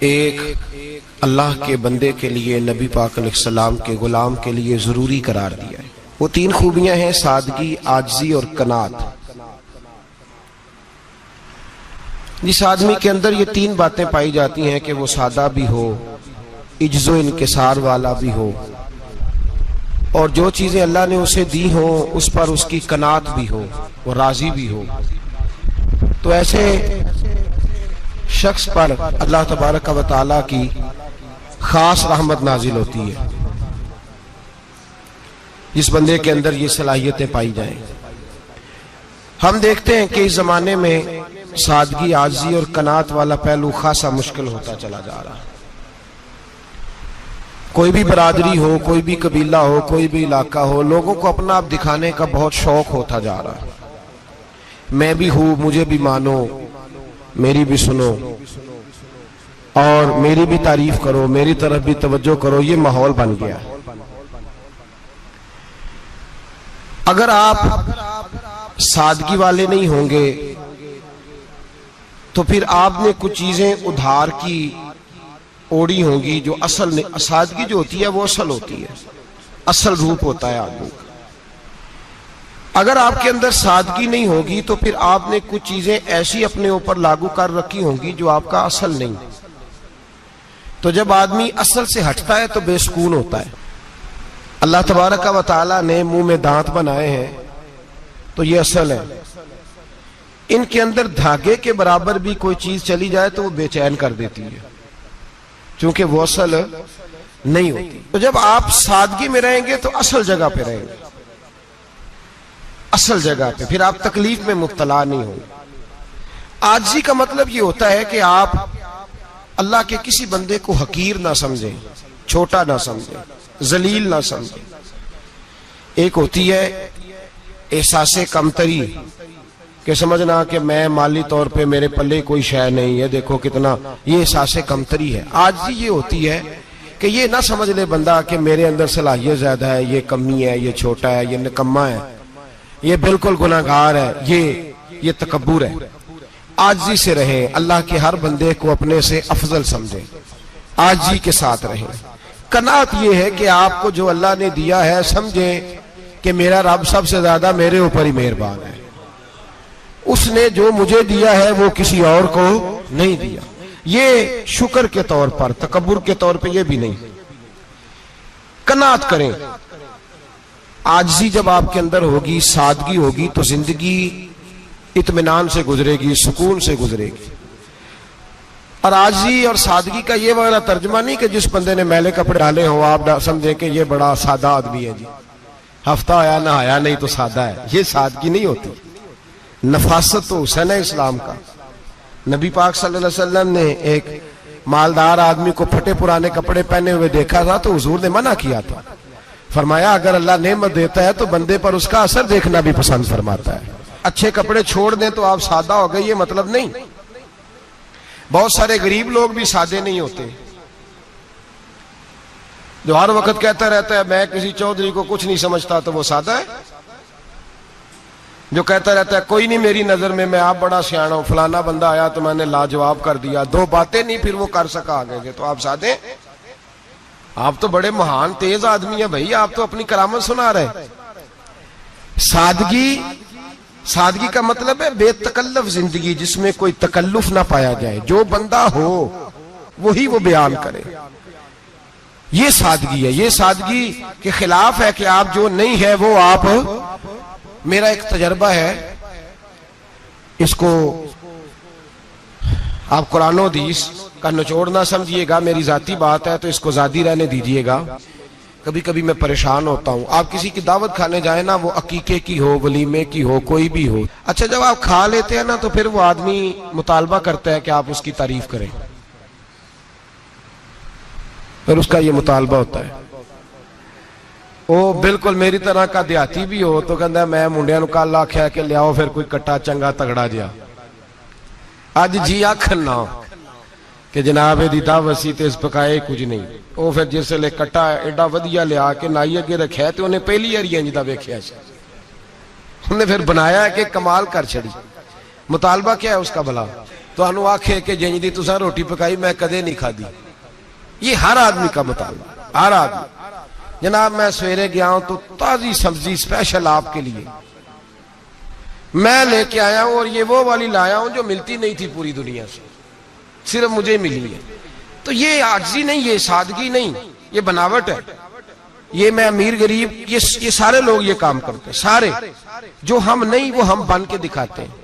ایک اللہ کے بندے کے لیے نبی پاک علیہ السلام کے غلام کے لیے ضروری قرار دیا ہے۔ وہ تین خوبیاں ہیں: سادگی، عاجزی اور قناعت۔ جس آدمی کے اندر یہ تین باتیں پائی جاتی ہیں کہ وہ سادہ بھی ہو، عجز و انکسار والا بھی ہو، اور جو چیزیں اللہ نے اسے دی ہوں اس پر اس کی قناعت بھی ہو، وہ راضی بھی ہو، تو ایسے شخص پر اللہ تبارک و تعالیٰ کی خاص رحمت نازل ہوتی ہے، جس بندے کے اندر یہ صلاحیتیں پائی جائیں۔ ہم دیکھتے ہیں کہ اس زمانے میں سادگی، عاجزی اور قناعت والا پہلو خاصا مشکل ہوتا چلا جا رہا ہے۔ کوئی بھی برادری ہو، کوئی بھی قبیلہ ہو، کوئی بھی علاقہ ہو، لوگوں کو اپنا آپ دکھانے کا بہت شوق ہوتا جا رہا ہے۔ میں بھی ہوں، مجھے بھی مانو، میری بھی سنو، اور میری بھی تعریف کرو، میری طرف بھی توجہ کرو، یہ ماحول بن گیا۔ اگر آپ سادگی والے نہیں ہوں گے تو پھر آپ نے کچھ چیزیں ادھار کی اوڑی ہوں گی جو اصل نہیں۔ سادگی جو ہوتی ہے وہ اصل ہوتی ہے، اصل روپ ہوتا ہے آدمی کا۔ اگر آپ کے اندر سادگی نہیں ہوگی تو پھر آپ نے کچھ چیزیں ایسی اپنے اوپر لاگو کر رکھی ہوں گی جو آپ کا اصل نہیں۔ تو جب آدمی اصل سے ہٹتا ہے تو بے سکون ہوتا ہے۔ اللہ تبارک و تعالیٰ نے منہ میں دانت بنائے ہیں تو یہ اصل ہے۔ ان کے اندر دھاگے کے برابر بھی کوئی چیز چلی جائے تو وہ بے چین کر دیتی ہے، چونکہ وہ اصل نہیں ہوتی۔ تو جب آپ سادگی میں رہیں گے تو اصل جگہ پہ رہیں گے، اصل جگہ پہ، پھر آپ تکلیف میں مبتلا نہیں ہوں۔ عاجزی کا مطلب یہ ہوتا ہے کہ آپ اللہ کے کسی بندے کو حقیر نہ سمجھیں، چھوٹا نہ سمجھیں، ذلیل نہ سمجھیں۔ ایک ہوتی ہے احساس کمتری، کہ سمجھنا کہ میں مالی طور پہ میرے پلے کوئی شے نہیں ہے، دیکھو کتنا، یہ احساس کمتری ہے۔ عاجزی یہ ہوتی ہے کہ یہ نہ سمجھ لے بندہ کہ میرے اندر صلاحیت زیادہ ہے، یہ کمی ہے، یہ چھوٹا ہے، یہ نکما ہے، یہ بالکل گناہگار ہے، یہ تکبر ہے۔ عاجزی سے رہیں، اللہ کے ہر بندے کو اپنے سے افضل سمجھیں، عاجزی کے ساتھ رہیں۔ قناعت یہ ہے کہ آپ کو جو اللہ نے دیا ہے سمجھیں کہ میرا رب سب سے زیادہ میرے اوپر ہی مہربان ہے، اس نے جو مجھے دیا ہے وہ کسی اور کو نہیں دیا۔ یہ شکر کے طور پر، تکبر کے طور پہ یہ بھی نہیں۔ قناعت کریں۔ عاجزی جب آپ کے اندر ہوگی، سادگی ہوگی، تو زندگی اطمینان سے گزرے گی، سکون سے گزرے گی۔ اور عاجزی اور سادگی کا یہ والا ترجمہ نہیں کہ جس بندے نے میلے کپڑے ڈالے ہوں آپ سمجھیں کہ یہ بڑا سادہ آدمی ہے، جی ہفتہ آیا نہ آیا نہیں تو سادہ ہے۔ یہ سادگی نہیں ہوتی۔ نفاست تو حسن ہے اسلام کا۔ نبی پاک صلی اللہ علیہ وسلم نے ایک مالدار آدمی کو پھٹے پرانے کپڑے پہنے ہوئے دیکھا تھا تو حضور نے منع کیا تھا، فرمایا اگر اللہ نعمت دیتا ہے تو بندے پر اس کا اثر دیکھنا بھی پسند فرماتا ہے۔ اچھے کپڑے چھوڑ دیں تو آپ سادہ ہو گئے، یہ مطلب نہیں۔ بہت سارے غریب لوگ بھی سادے نہیں ہوتے، جو ہر وقت کہتا رہتا ہے میں کسی چودھری کو کچھ نہیں سمجھتا، تو وہ سادہ ہے۔ جو کہتا رہتا ہے کوئی نہیں میری نظر میں آپ بڑا سیانا ہوں، فلانا بندہ آیا تو میں نے لاجواب کر دیا، دو باتیں نہیں پھر وہ کر سکا آگے سے، تو آپ سادے؟ آپ تو بڑے مہان تیز آدمی ہیں بھائی، آپ تو اپنی کرامت سنا رہے۔ سادگی کا مطلب ہے بے تکلف زندگی، جس میں کوئی تکلف نہ پایا جائے، جو بندہ ہو وہی وہ بیان کرے، یہ سادگی ہے۔ یہ سادگی کے خلاف ہے کہ آپ جو نہیں ہے وہ آپ۔ میرا ایک تجربہ ہے، اس کو آپ قرآن و حدیث کا نچوڑ نہ سمجھیے گا، میری ذاتی بات ہے تو اس کو ذاتی رہنے دیجیے گا۔ کبھی کبھی میں پریشان ہوتا ہوں، آپ کسی کی دعوت کھانے جائیں نا، وہ عقیقے کی ہو، ولیمے کی ہو، کوئی بھی ہو، اچھا جب آپ کھا لیتے ہیں نا تو پھر وہ آدمی مطالبہ کرتا ہے کہ آپ اس کی تعریف کریں، پھر اس کا یہ مطالبہ ہوتا ہے۔ وہ بالکل میری طرح کا دیہاتی بھی ہو تو کہتا ہے میں منڈیاں نو کل آکھیا کہ لیاؤ پھر کوئی کٹا چنگا تگڑا جیا، اج جی آکھن نہ کہ جناب دی دعوت سی تے اس پکائے کچھ نہیں۔ وہ پھر جس لے کٹا ایڈا ودیا لیا کے نائی اگے رکھیا تے انہیں پہلی ہری انج دا ویکھیا سی، انہیں پھر بنایا کہ کمال کر چھڑی۔ مطالبہ کیا ہے اس کا بھلا؟ تو انو آکھے کہ جنج دی تساں روٹی پکائی میں کدے نہیں کھا دی. یہ ہر آدمی کا مطالبہ، ہر آدمی. جناب میں سویرے گیا ہوں تو تازی سبزی اسپیشل آپ کے لیے میں لے کے آیا ہوں، اور یہ وہ والی لایا ہوں جو ملتی نہیں تھی پوری دنیا سے، صرف مجھے ملی ہے. تو یہ عاجزی نہیں، یہ سادگی نہیں، یہ بناوٹ ہے. یہ میں امیر غریب یہ سارے لوگ یہ کام کرتے ہیں، سارے. جو ہم نہیں وہ ہم بن کے دکھاتے ہیں،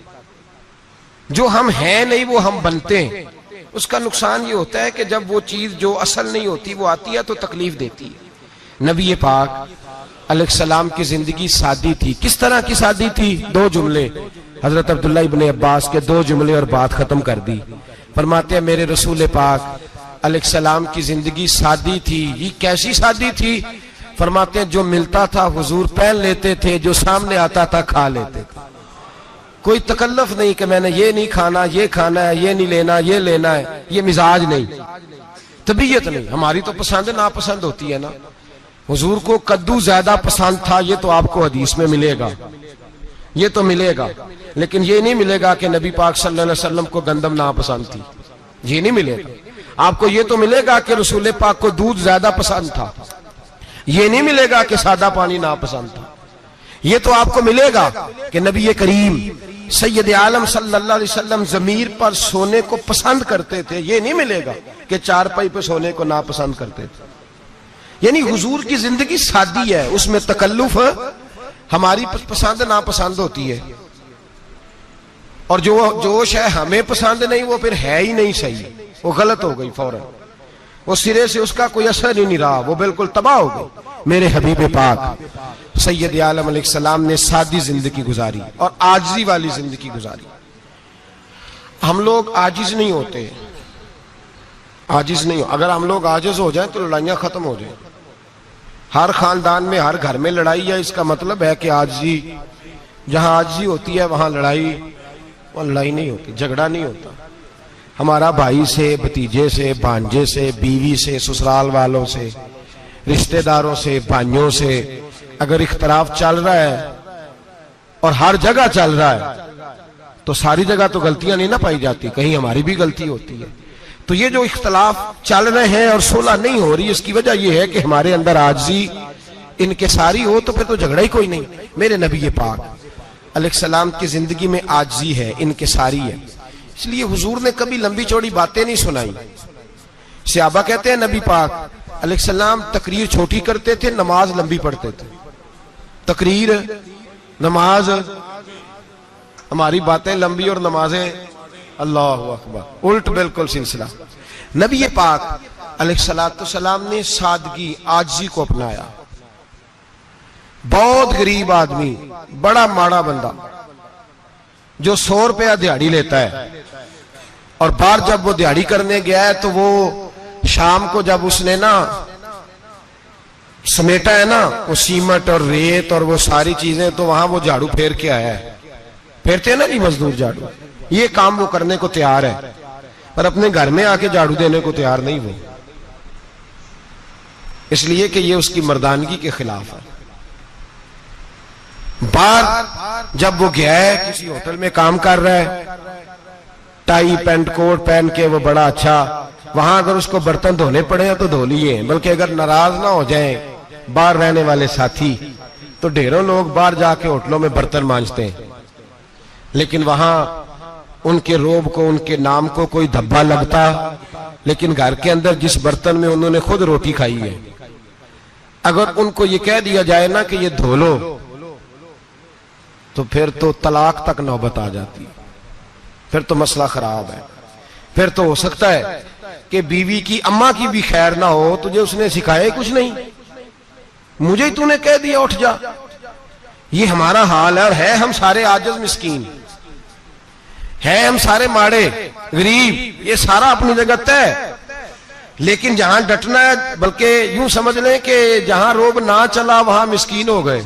جو ہم ہیں نہیں وہ ہم بنتے ہیں. اس کا نقصان یہ ہوتا ہے کہ جب وہ چیز جو اصل نہیں ہوتی وہ آتی ہے تو تکلیف دیتی ہے. نبی پاک علیہ السلام کی زندگی سادی تھی. کس طرح کی سادی تھی؟ 2 جملے حضرت عبداللہ ابن عباس کے 2 جملے اور بات ختم کر دی. فرماتے ہیں میرے رسول پاک علیہ السلام کی زندگی سادی تھی. یہ کیسی سادی تھی؟ فرماتے ہیں جو ملتا تھا حضور پہن لیتے تھے، جو سامنے آتا تھا کھا لیتے تھے. کوئی تکلف نہیں کہ میں نے یہ نہیں کھانا، یہ کھانا ہے، یہ نہیں لینا، یہ لینا ہے. یہ مزاج نہیں، طبیعت نہیں. ہماری تو پسند ناپسند ہوتی ہے نا. حضور کو کدو زیادہ پسند تھا، یہ تو آپ کو حدیث میں ملے گا، یہ تو ملے گا. لیکن یہ نہیں ملے گا کہ نبی پاک صلی اللہ علیہ وسلم کو گندم ناپسند تھی، یہ نہیں ملے گا. آپ کو یہ تو ملے گا کہ رسول پاک کو دودھ زیادہ پسند تھا، یہ نہیں ملے گا کہ سادہ پانی ناپسند تھا. یہ تو آپ کو ملے گا کہ نبی کریم سید عالم صلی اللہ علیہ وسلم ضمیر پر سونے کو پسند کرتے تھے. یہ نہیں ملے گا کہ چارپائی پہ سونے کو ناپسند کرتے تھے. یعنی حضور کی زندگی سادی ہے، اس میں تکلف ہماری پسند ناپسند ہوتی ہے، اور جو شے ہمیں پسند نہیں وہ پھر ہے ہی نہیں صحیح، وہ غلط ہو گئی فوراً، وہ سرے سے اس کا کوئی اثر ہی نہیں رہا، وہ بالکل تباہ ہو گئی. میرے حبیب پاک سید عالم علیہ السلام نے سادی زندگی گزاری اور عاجزی والی زندگی گزاری. ہم لوگ عاجز نہیں ہوتے، عاجز نہیں ہو. اگر ہم لوگ عاجز ہو جائیں تو لڑائیاں ختم ہو جائیں. ہر خاندان میں ہر گھر میں لڑائی ہے، اس کا مطلب ہے کہ عاجزی، جہاں عاجزی ہوتی ہے وہاں لڑائی نہیں ہوتی، جھگڑا نہیں ہوتا. ہمارا بھائی سے، بھتیجے سے، بھانجے سے، بیوی سے، سسرال والوں سے، رشتہ داروں سے، بھائیوں سے اگر اختلاف چل رہا ہے اور ہر جگہ چل رہا ہے تو ساری جگہ تو غلطیاں نہیں نہ پائی جاتی، کہیں ہماری بھی غلطی ہوتی ہے. تو یہ جو اختلاف چل رہے ہیں اور صلح نہیں ہو رہی، اس کی وجہ یہ ہے کہ ہمارے اندر عاجزی انکساری ہو، تو پھر تو جھگڑا ہی کوئی نہیں. میرے نبی پاک علیہ السلام کی زندگی میں عاجزی ہے، انکساری ہے. اس لیے حضور نے کبھی لمبی چوڑی باتیں نہیں سنائی. صحابہ کہتے ہیں نبی پاک علیہ السلام تقریر چھوٹی کرتے تھے، نماز لمبی پڑھتے تھے. تقریر، نماز، ہماری باتیں لمبی اور نمازیں اللہ اکبر الٹ بالکل سلسلہ. نبی پاک علیہ السلام نے سادگی، عاجزی کو اپنایا. بہت غریب آدمی، بڑا ماڑا بندہ جو 100 روپیہ دیہاڑی لیتا ہے، اور بار جب وہ دیہاڑی کرنے گیا ہے تو وہ شام کو جب اس نے نا سمیٹا ہے نا وہ سیمٹ اور ریت اور وہ ساری چیزیں، تو وہاں وہ جھاڑو پھیر کے آیا ہے. پھیرتے ہیں نا جی مزدور جھاڑو، یہ کام وہ کرنے کو تیار ہے، پر اپنے گھر میں آ کے جھاڑو دینے کو تیار نہیں وہ، اس لیے کہ یہ اس کی مردانگی کے خلاف ہے. بار جب وہ گیا ہے کسی ہوٹل میں کام کر رہا ہے، ٹائی پینٹ کوٹ پہن کے وہ بڑا اچھا، وہاں اگر اس کو برتن دھونے پڑے تو دھو لیے، بلکہ اگر ناراض نہ ہو جائیں باہر رہنے والے ساتھی تو ڈھیروں لوگ باہر جا کے ہوٹلوں میں برتن مانجتے ہیں، لیکن وہاں ان کے روب کو، ان کے نام کو کوئی دھبا لگتا، لیکن گھر کے اندر جس برتن میں انہوں نے خود روٹی کھائی ہے، اگر ان کو یہ کہہ دیا جائے نا کہ یہ دھو لو، تو پھر تو طلاق تک نوبت آ جاتی، پھر تو مسئلہ خراب ہے. پھر تو ہو سکتا ہے کہ بیوی کی اماں کی بھی خیر نہ ہو، تجھے اس نے سکھایا کچھ نہیں، مجھے ہی تو نے کہہ دیا اٹھ جا. یہ ہمارا حال ہے، اور ہے ہم سارے عاجز مسکین، ہے ہم سارے ماڑے غریب، یہ سارا اپنی جگہ طے. لیکن جہاں ڈٹنا ہے، بلکہ یوں سمجھ لیں کہ جہاں روب نہ چلا وہاں مسکین ہو گئے،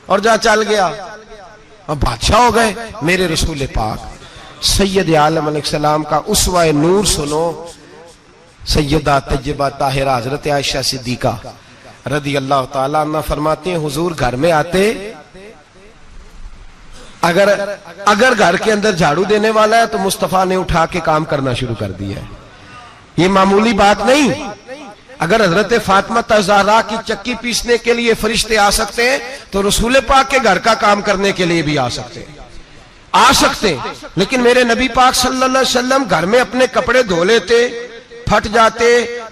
اور جہاں چل گیا اب بادشاہ ہو گئے. میرے رسول پاک سید عالم علیہ السلام کا اسوہ نور سنو. سیدہ طیبہ طاہرہ حضرت عائشہ صدیقہ رضی اللہ تعالیٰ عنہ فرماتے ہیں حضور گھر میں آتے اگر گھر کے اندر جھاڑو دینے والا ہے تو مصطفیٰ نے اٹھا کے کام کرنا شروع کر دیا ہے. یہ معمولی بات نہیں. اگر حضرت فاطمہ زہرا کی چکی پیسنے کے لیے فرشتے آ سکتے ہیں تو رسول پاک کے گھر کا کام کرنے کے لیے بھی آ سکتے ہیں. لیکن میرے نبی پاک صلی اللہ علیہ وسلم گھر میں اپنے کپڑے دھو لیتے, پھٹ جاتے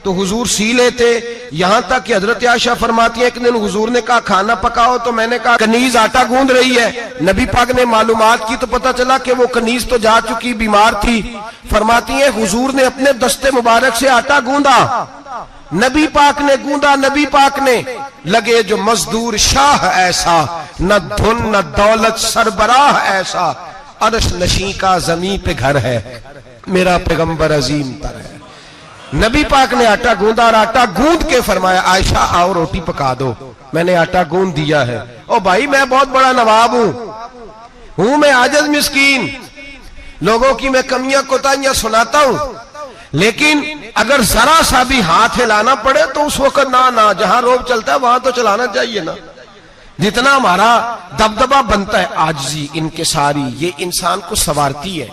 تو حضور سی لیتے. یہاں تک کہ حضرت عائشہ فرماتی ہے ایک دن حضور نے کہا کھانا پکاؤ تو میں نے کہا کنیز آٹا گوندھ رہی ہے. نبی پاک نے معلومات کی تو پتہ چلا کہ وہ کنیز تو جا چکی, بیمار تھی. فرماتی ہیں حضور نے اپنے دستے مبارک سے آٹا گوندھا, نبی پاک نے گوندھا, نبی پاک نے. لگے جو مزدور شاہ ایسا, نہ دھن نہ دولت سربراہ ایسا, عرش نشیں کا زمین پہ گھر ہے, میرا پیغمبر عظیم تر ہے. نبی پاک نے آٹا گوندھا اور آٹا گوندھ کے فرمایا عائشہ آؤ روٹی پکا دو. میں نے آٹا گوندھ دیا ہے. او بھائی میں بہت بڑا نواب ہوں میں عاجز مسکین, لوگوں کی میں کمیاں کوتاہیاں سناتا ہوں, لیکن اگر ذرا سا بھی ہاتھ ہلانا پڑے تو اس وقت نہ جہاں روب چلتا ہے وہاں تو چلانا چاہیے نا. جتنا ہمارا دبدبہ بنتا ہے عاجزی انکساری, یہ انسان کو سنوارتی ہے,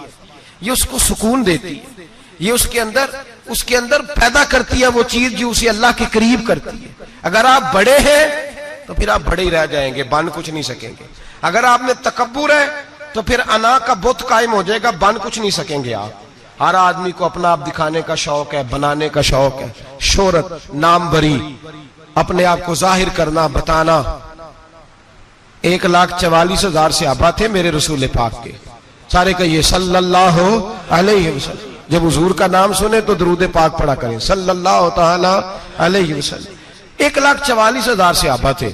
یہ اس کو سکون دیتی ہے, یہ اس کے اندر پیدا کرتی ہے وہ چیز جو اسے اللہ کے قریب کرتی ہے. اگر آپ بڑے ہیں تو پھر آپ بڑے ہی رہ جائیں گے, بن کچھ نہیں سکیں گے. اگر آپ میں تکبر ہے تو پھر انا کا بت قائم ہو جائے گا, بن کچھ نہیں سکیں گے آپ. ہر آدمی کو اپنا آپ دکھانے کا شوق ہے, بنانے کا شوق ہے, شہرت, نام بری, اپنے آپ کو ظاہر کرنا, بتانا. 1,44,000 صحابہ تھے میرے رسول پاک کے, سارے کہیے صلی اللہ علیہ وسلم. جب حضور کا نام سنے تو درود پاک پڑھا کریں صلی اللہ تعالی علیہ وسلم. 1,44,000 صحابہ تھے.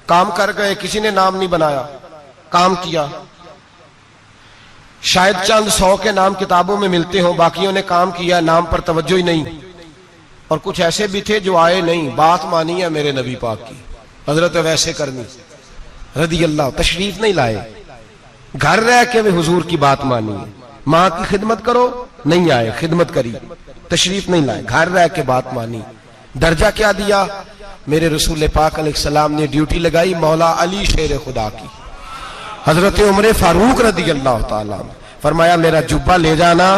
کام کر گئے, کسی نے نام نہیں بنایا, کام کیا. شاید چند 100 کے نام کتابوں میں ملتے ہوں, باقیوں نے کام کیا, نام پر توجہ ہی نہیں. اور کچھ ایسے بھی تھے جو آئے نہیں, بات مانی ہے میرے نبی پاک کی. حضرت ویسے کرنی رضی اللہ تشریف نہیں لائے, گھر رہ کے بھی حضور کی بات مانی ہے. ماں کی خدمت کرو, نہیں آئے, خدمت کری, تشریف نہیں لائے, گھر رہ کے بات مانی. درجہ کیا دیا میرے رسول پاک علیہ السلام نے؟ ڈیوٹی لگائی مولا علی شیر خدا کی, حضرت عمر فاروق رضی اللہ تعالیٰ. فرمایا میرا جبہ لے جانا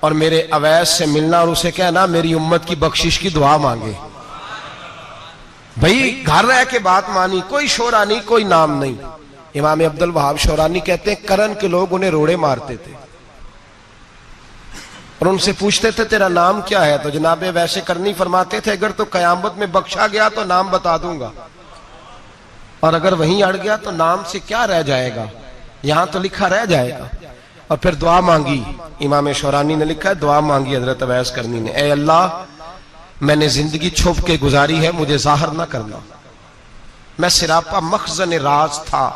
اور میرے اویس سے ملنا اور اسے کہنا میری امت کی بخشش کی دعا مانگے. بھئی گھر رہ کے بات مانی, کوئی شورا نہیں, کوئی نام نہیں. امام عبد الوہاب شورانی کہتے ہیں کرن کے لوگ انہیں روڑے مارتے تھے اور ان سے پوچھتے تھے تیرا نام کیا ہے, تو جناب ویسے کرنی فرماتے تھے اگر تو قیامت میں بخشا گیا تو نام بتا دوں گا, اور اگر وہیں اڑ گیا تو نام سے کیا رہ جائے گا, یہاں تو لکھا رہ جائے گا. اور پھر دعا مانگی, امام شورانی نے لکھا ہے دعا مانگی حضرت اویس کرنی نے, اے اللہ میں نے زندگی چھپ کے گزاری ہے, مجھے ظاہر نہ کرنا. میں سراپا مخزن راز تھا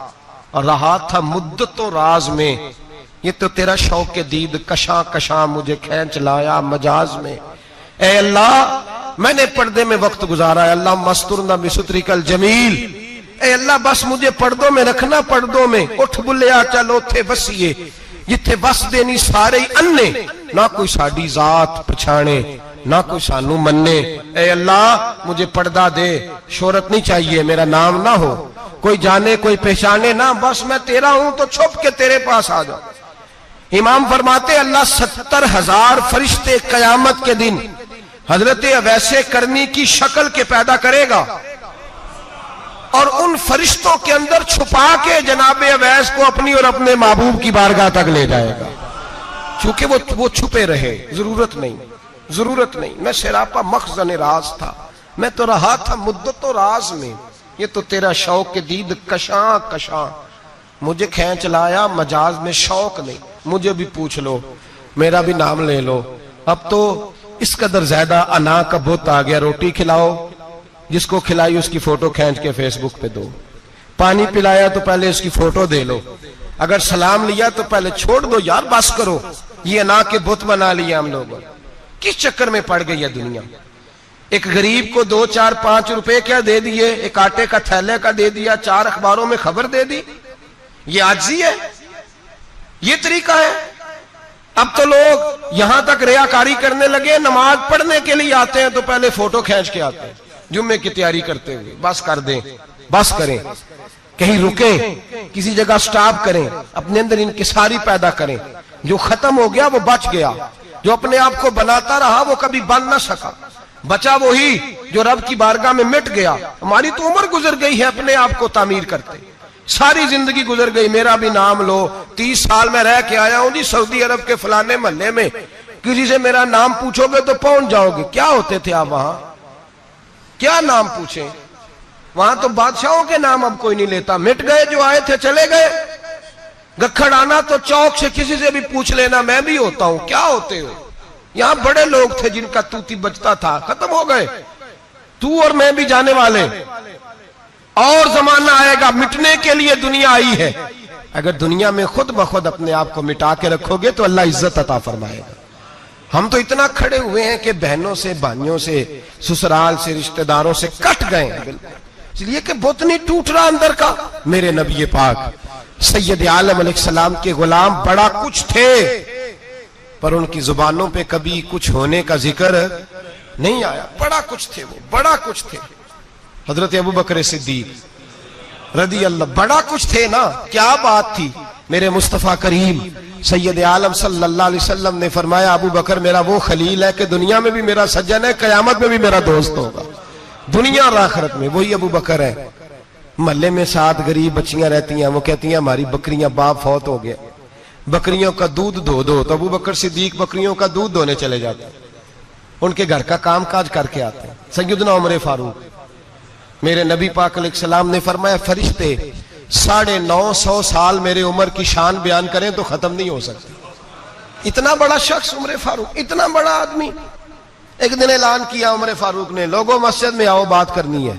اور رہا تھا مدتوں راز میں, یہ تو تیرا شوق کے دید کشاں کشاں مجھے کھینچ لایا مجاز میں. اے اللہ میں نے پردے میں وقت گزارا ہے, اللہ مسترنا بسترک الجمیل. اے اللہ بس مجھے پردوں میں رکھنا, پردوں میں. اٹھ بلیا چلو تھے بسیے جتھے بس دینی سارے انے, نہ کوئی ساڈی ذات پچھانے نہ کوئی سانو مننے. اے اللہ مجھے پردہ دے, شہرت نہیں چاہیے, میرا نام نہ ہو, کوئی جانے کوئی پہچانے نہ, بس میں تیرا ہوں تو چھپ کے تیرے پاس آ جاؤ. امام فرماتے اللہ 70,000 فرشتے قیامت کے دن حضرت اویس کرنی کی شکل کے پیدا کرے گا اور ان فرشتوں کے اندر چھپا کے جناب اویس کو اپنی اور اپنے محبوب کی بارگاہ تک لے جائے گا. چونکہ وہ چھپے رہے, ضرورت نہیں. میں سراپا مخزن راز تھا, میں تو رہا تھا مدتوں راز میں, یہ تو تیرا شوق کے دید کشاں کشاں مجھے کھینچ لایا مجاز میں. شوق نہیں, مجھے بھی پوچھ لو, میرا بھی نام لے لو. اب تو اس قدر زیادہ انا کا بت آ گیا, روٹی کھلاؤ, جس کو کھلائی اس کی فوٹو کھینچ کے فیس بک پہ دو, پانی پلایا تو پہلے اس کی فوٹو دے لو, اگر سلام لیا تو پہلے چھوڑ دو یار, بس کرو. یہ انا کے بت بنا لیا ہم لوگوں, کس چکر میں پڑ گئی ہے دنیا. ایک غریب کو 2 4 5 روپے کیا دے دیے, ایک آٹے کا تھیلے کا دے دیا, 4 اخباروں میں خبر دے دی, یہ عاجزی ہے, یہ طریقہ ہے. اب تو لوگ یہاں تک ریاکاری کرنے لگے, نماز پڑھنے کے لیے آتے ہیں تو پہلے فوٹو کھینچ کے آتے ہیں, جمعے کی تیاری کرتے ہوئے. بس کر دیں, بس کریں. کہیں رکیں, کسی جگہ سٹاپ کریں, اپنے اندر انکساری پیدا کریں. جو ختم ہو گیا وہ بچ گیا, جو اپنے آپ کو بناتا رہا وہ کبھی بن نہ سکا. بچا وہی جو رب کی بارگاہ میں مٹ گیا. ہماری تو عمر گزر گئی ہے اپنے آپ کو تعمیر کرتے, ساری زندگی گزر گئی. میرا بھی نام لو, 30 سال میں رہ کے آیا ہوں جی سعودی عرب کے فلانے محلے میں, کسی سے میرا نام پوچھو گے تو پہنچ جاؤ گے. کیا ہوتے تھے آپ وہاں, کیا نام پوچھیں؟ وہاں تو بادشاہوں کے نام اب کوئی نہیں لیتا, مٹ گئے, جو آئے تھے چلے گئے. گکھڑ آنا تو چوک سے کسی سے بھی پوچھ لینا میں بھی ہوتا ہوں, کیا ہوتے ہو؟ یہاں بڑے لوگ تھے جن کا توتی بچتا تھا, ختم ہو گئے. تو اور میں بھی جانے والے, اور زمانہ آئے گا. مٹنے کے لیے دنیا آئی ہے. اگر دنیا میں خود بخود اپنے آپ کو مٹا کے رکھو گے تو اللہ عزت عطا فرمائے گا. ہم تو اتنا کھڑے ہوئے ہیں کہ بہنوں سے, بھائیوں سے, سسرال سے, رشتہ داروں سے کٹ گئے ہیں, بالکل اس لیے کہ بت نہیں ٹوٹ رہا اندر کا. میرے نبی پاک سید عالم علیہ السلام کے غلام بڑا کچھ تھے, پر ان کی زبانوں پہ کبھی کچھ ہونے کا ذکر نہیں آیا. بڑا کچھ تھے وہ, بڑا کچھ تھے. حضرت ابوبکر صدیق رضی اللہ, بڑا کچھ تھے نا, کیا بات تھی. میرے مصطفیٰ کریم سید عالم صلی اللہ علیہ وسلم نے فرمایا ابو بکر میرا وہ خلیل ہے کہ دنیا میں بھی میرا سجن ہے, قیامت میں بھی میرا دوست ہوگا, دنیا اور آخرت میں. وہی ابو بکر ہے. محلے میں 7 غریب بچیاں رہتی ہیں, وہ کہتی ہیں ہماری بکریاں, باپ فوت ہو گیا, بکریوں کا دودھ دھو دو. تو ابو بکر صدیق بکریوں کا دودھ دھونے چلے جاتے ہیں, ان کے گھر کا کام کاج کر کے آتے ہیں. سیدنا عمر فاروق, میرے نبی پاک علیہ السلام نے فرمایا فرشتے 950 سال میرے عمر کی شان بیان کریں تو ختم نہیں ہو سکتے. اتنا بڑا شخص عمر فاروق, اتنا بڑا آدمی. ایک دن اعلان کیا عمر فاروق نے, لوگوں مسجد میں آؤ, بات کرنی ہے.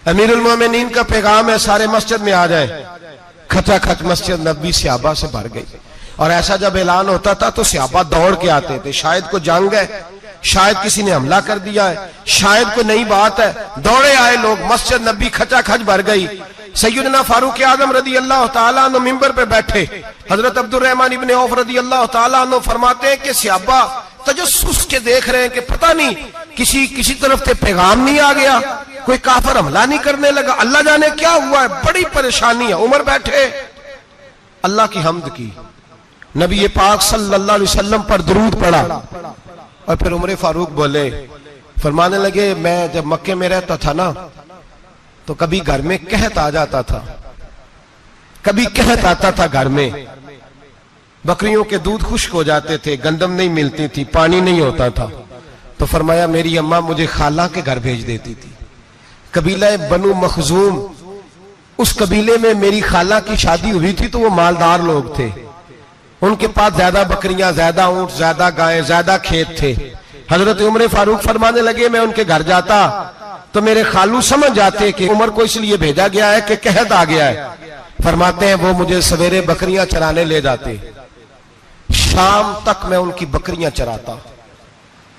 امیر المومنین کا پیغام ہے, سارے مسجد میں آ جائیں. کھچا کھچ مسجد نبوی صحابہ سے بھر گئی. اور ایسا جب اعلان ہوتا تھا تو صحابہ دوڑ کے آتے تھے, شاید کو جنگ ہے, شاید کسی نے حملہ کر دیا ہے, شاید کوئی نئی بات ہے. دوڑے آئے لوگ, مسجد نبی کھچا کھچ بھر گئی. سیدنا فاروق اعظم رضی اللہ تعالیٰ عنہ منبر پہ بیٹھے. حضرت عبد الرحمن ابن عوف رضی اللہ تعالیٰ عنہ فرماتے ہیں کہ صحابہ تجسس کے دیکھ رہے ہیں کہ پتہ نہیں کسی طرف سے پیغام نہیں آ گیا, کوئی کافر حملہ نہیں کرنے لگا, اللہ جانے کیا ہوا ہے, بڑی پریشانی ہے. عمر بیٹھے, اللہ کی حمد کی, نبی پاک صلی اللہ علیہ وسلم پر درود پڑھا, اور پھر عمر فاروق بولے, فرمانے لگے میں جب مکے میں رہتا تھا نا تو کبھی گھر میں قحط آ جاتا تھا, کبھی قحط آتا تھا گھر میں, بکریوں کے دودھ خشک ہو جاتے تھے, گندم نہیں ملتی تھی, پانی نہیں ہوتا تھا. تو فرمایا میری اماں مجھے خالہ کے گھر بھیج دیتی تھی. قبیلہ بنو مخزوم, اس قبیلے میں میری خالہ کی شادی ہوئی تھی تو وہ مالدار لوگ تھے, ان کے پاس زیادہ بکریاں, زیادہ اونٹ, زیادہ گائیں, زیادہ کھیت تھے. حضرت عمر فاروق فرمانے لگے میں ان کے گھر جاتا تو میرے خالو سمجھ جاتے کہ عمر کو اس لیے بھیجا گیا ہے کہ قحط آ گیا ہے. فرماتے ہیں وہ مجھے سویرے بکریاں چرانے لے جاتے, شام تک میں ان کی بکریاں چراتا.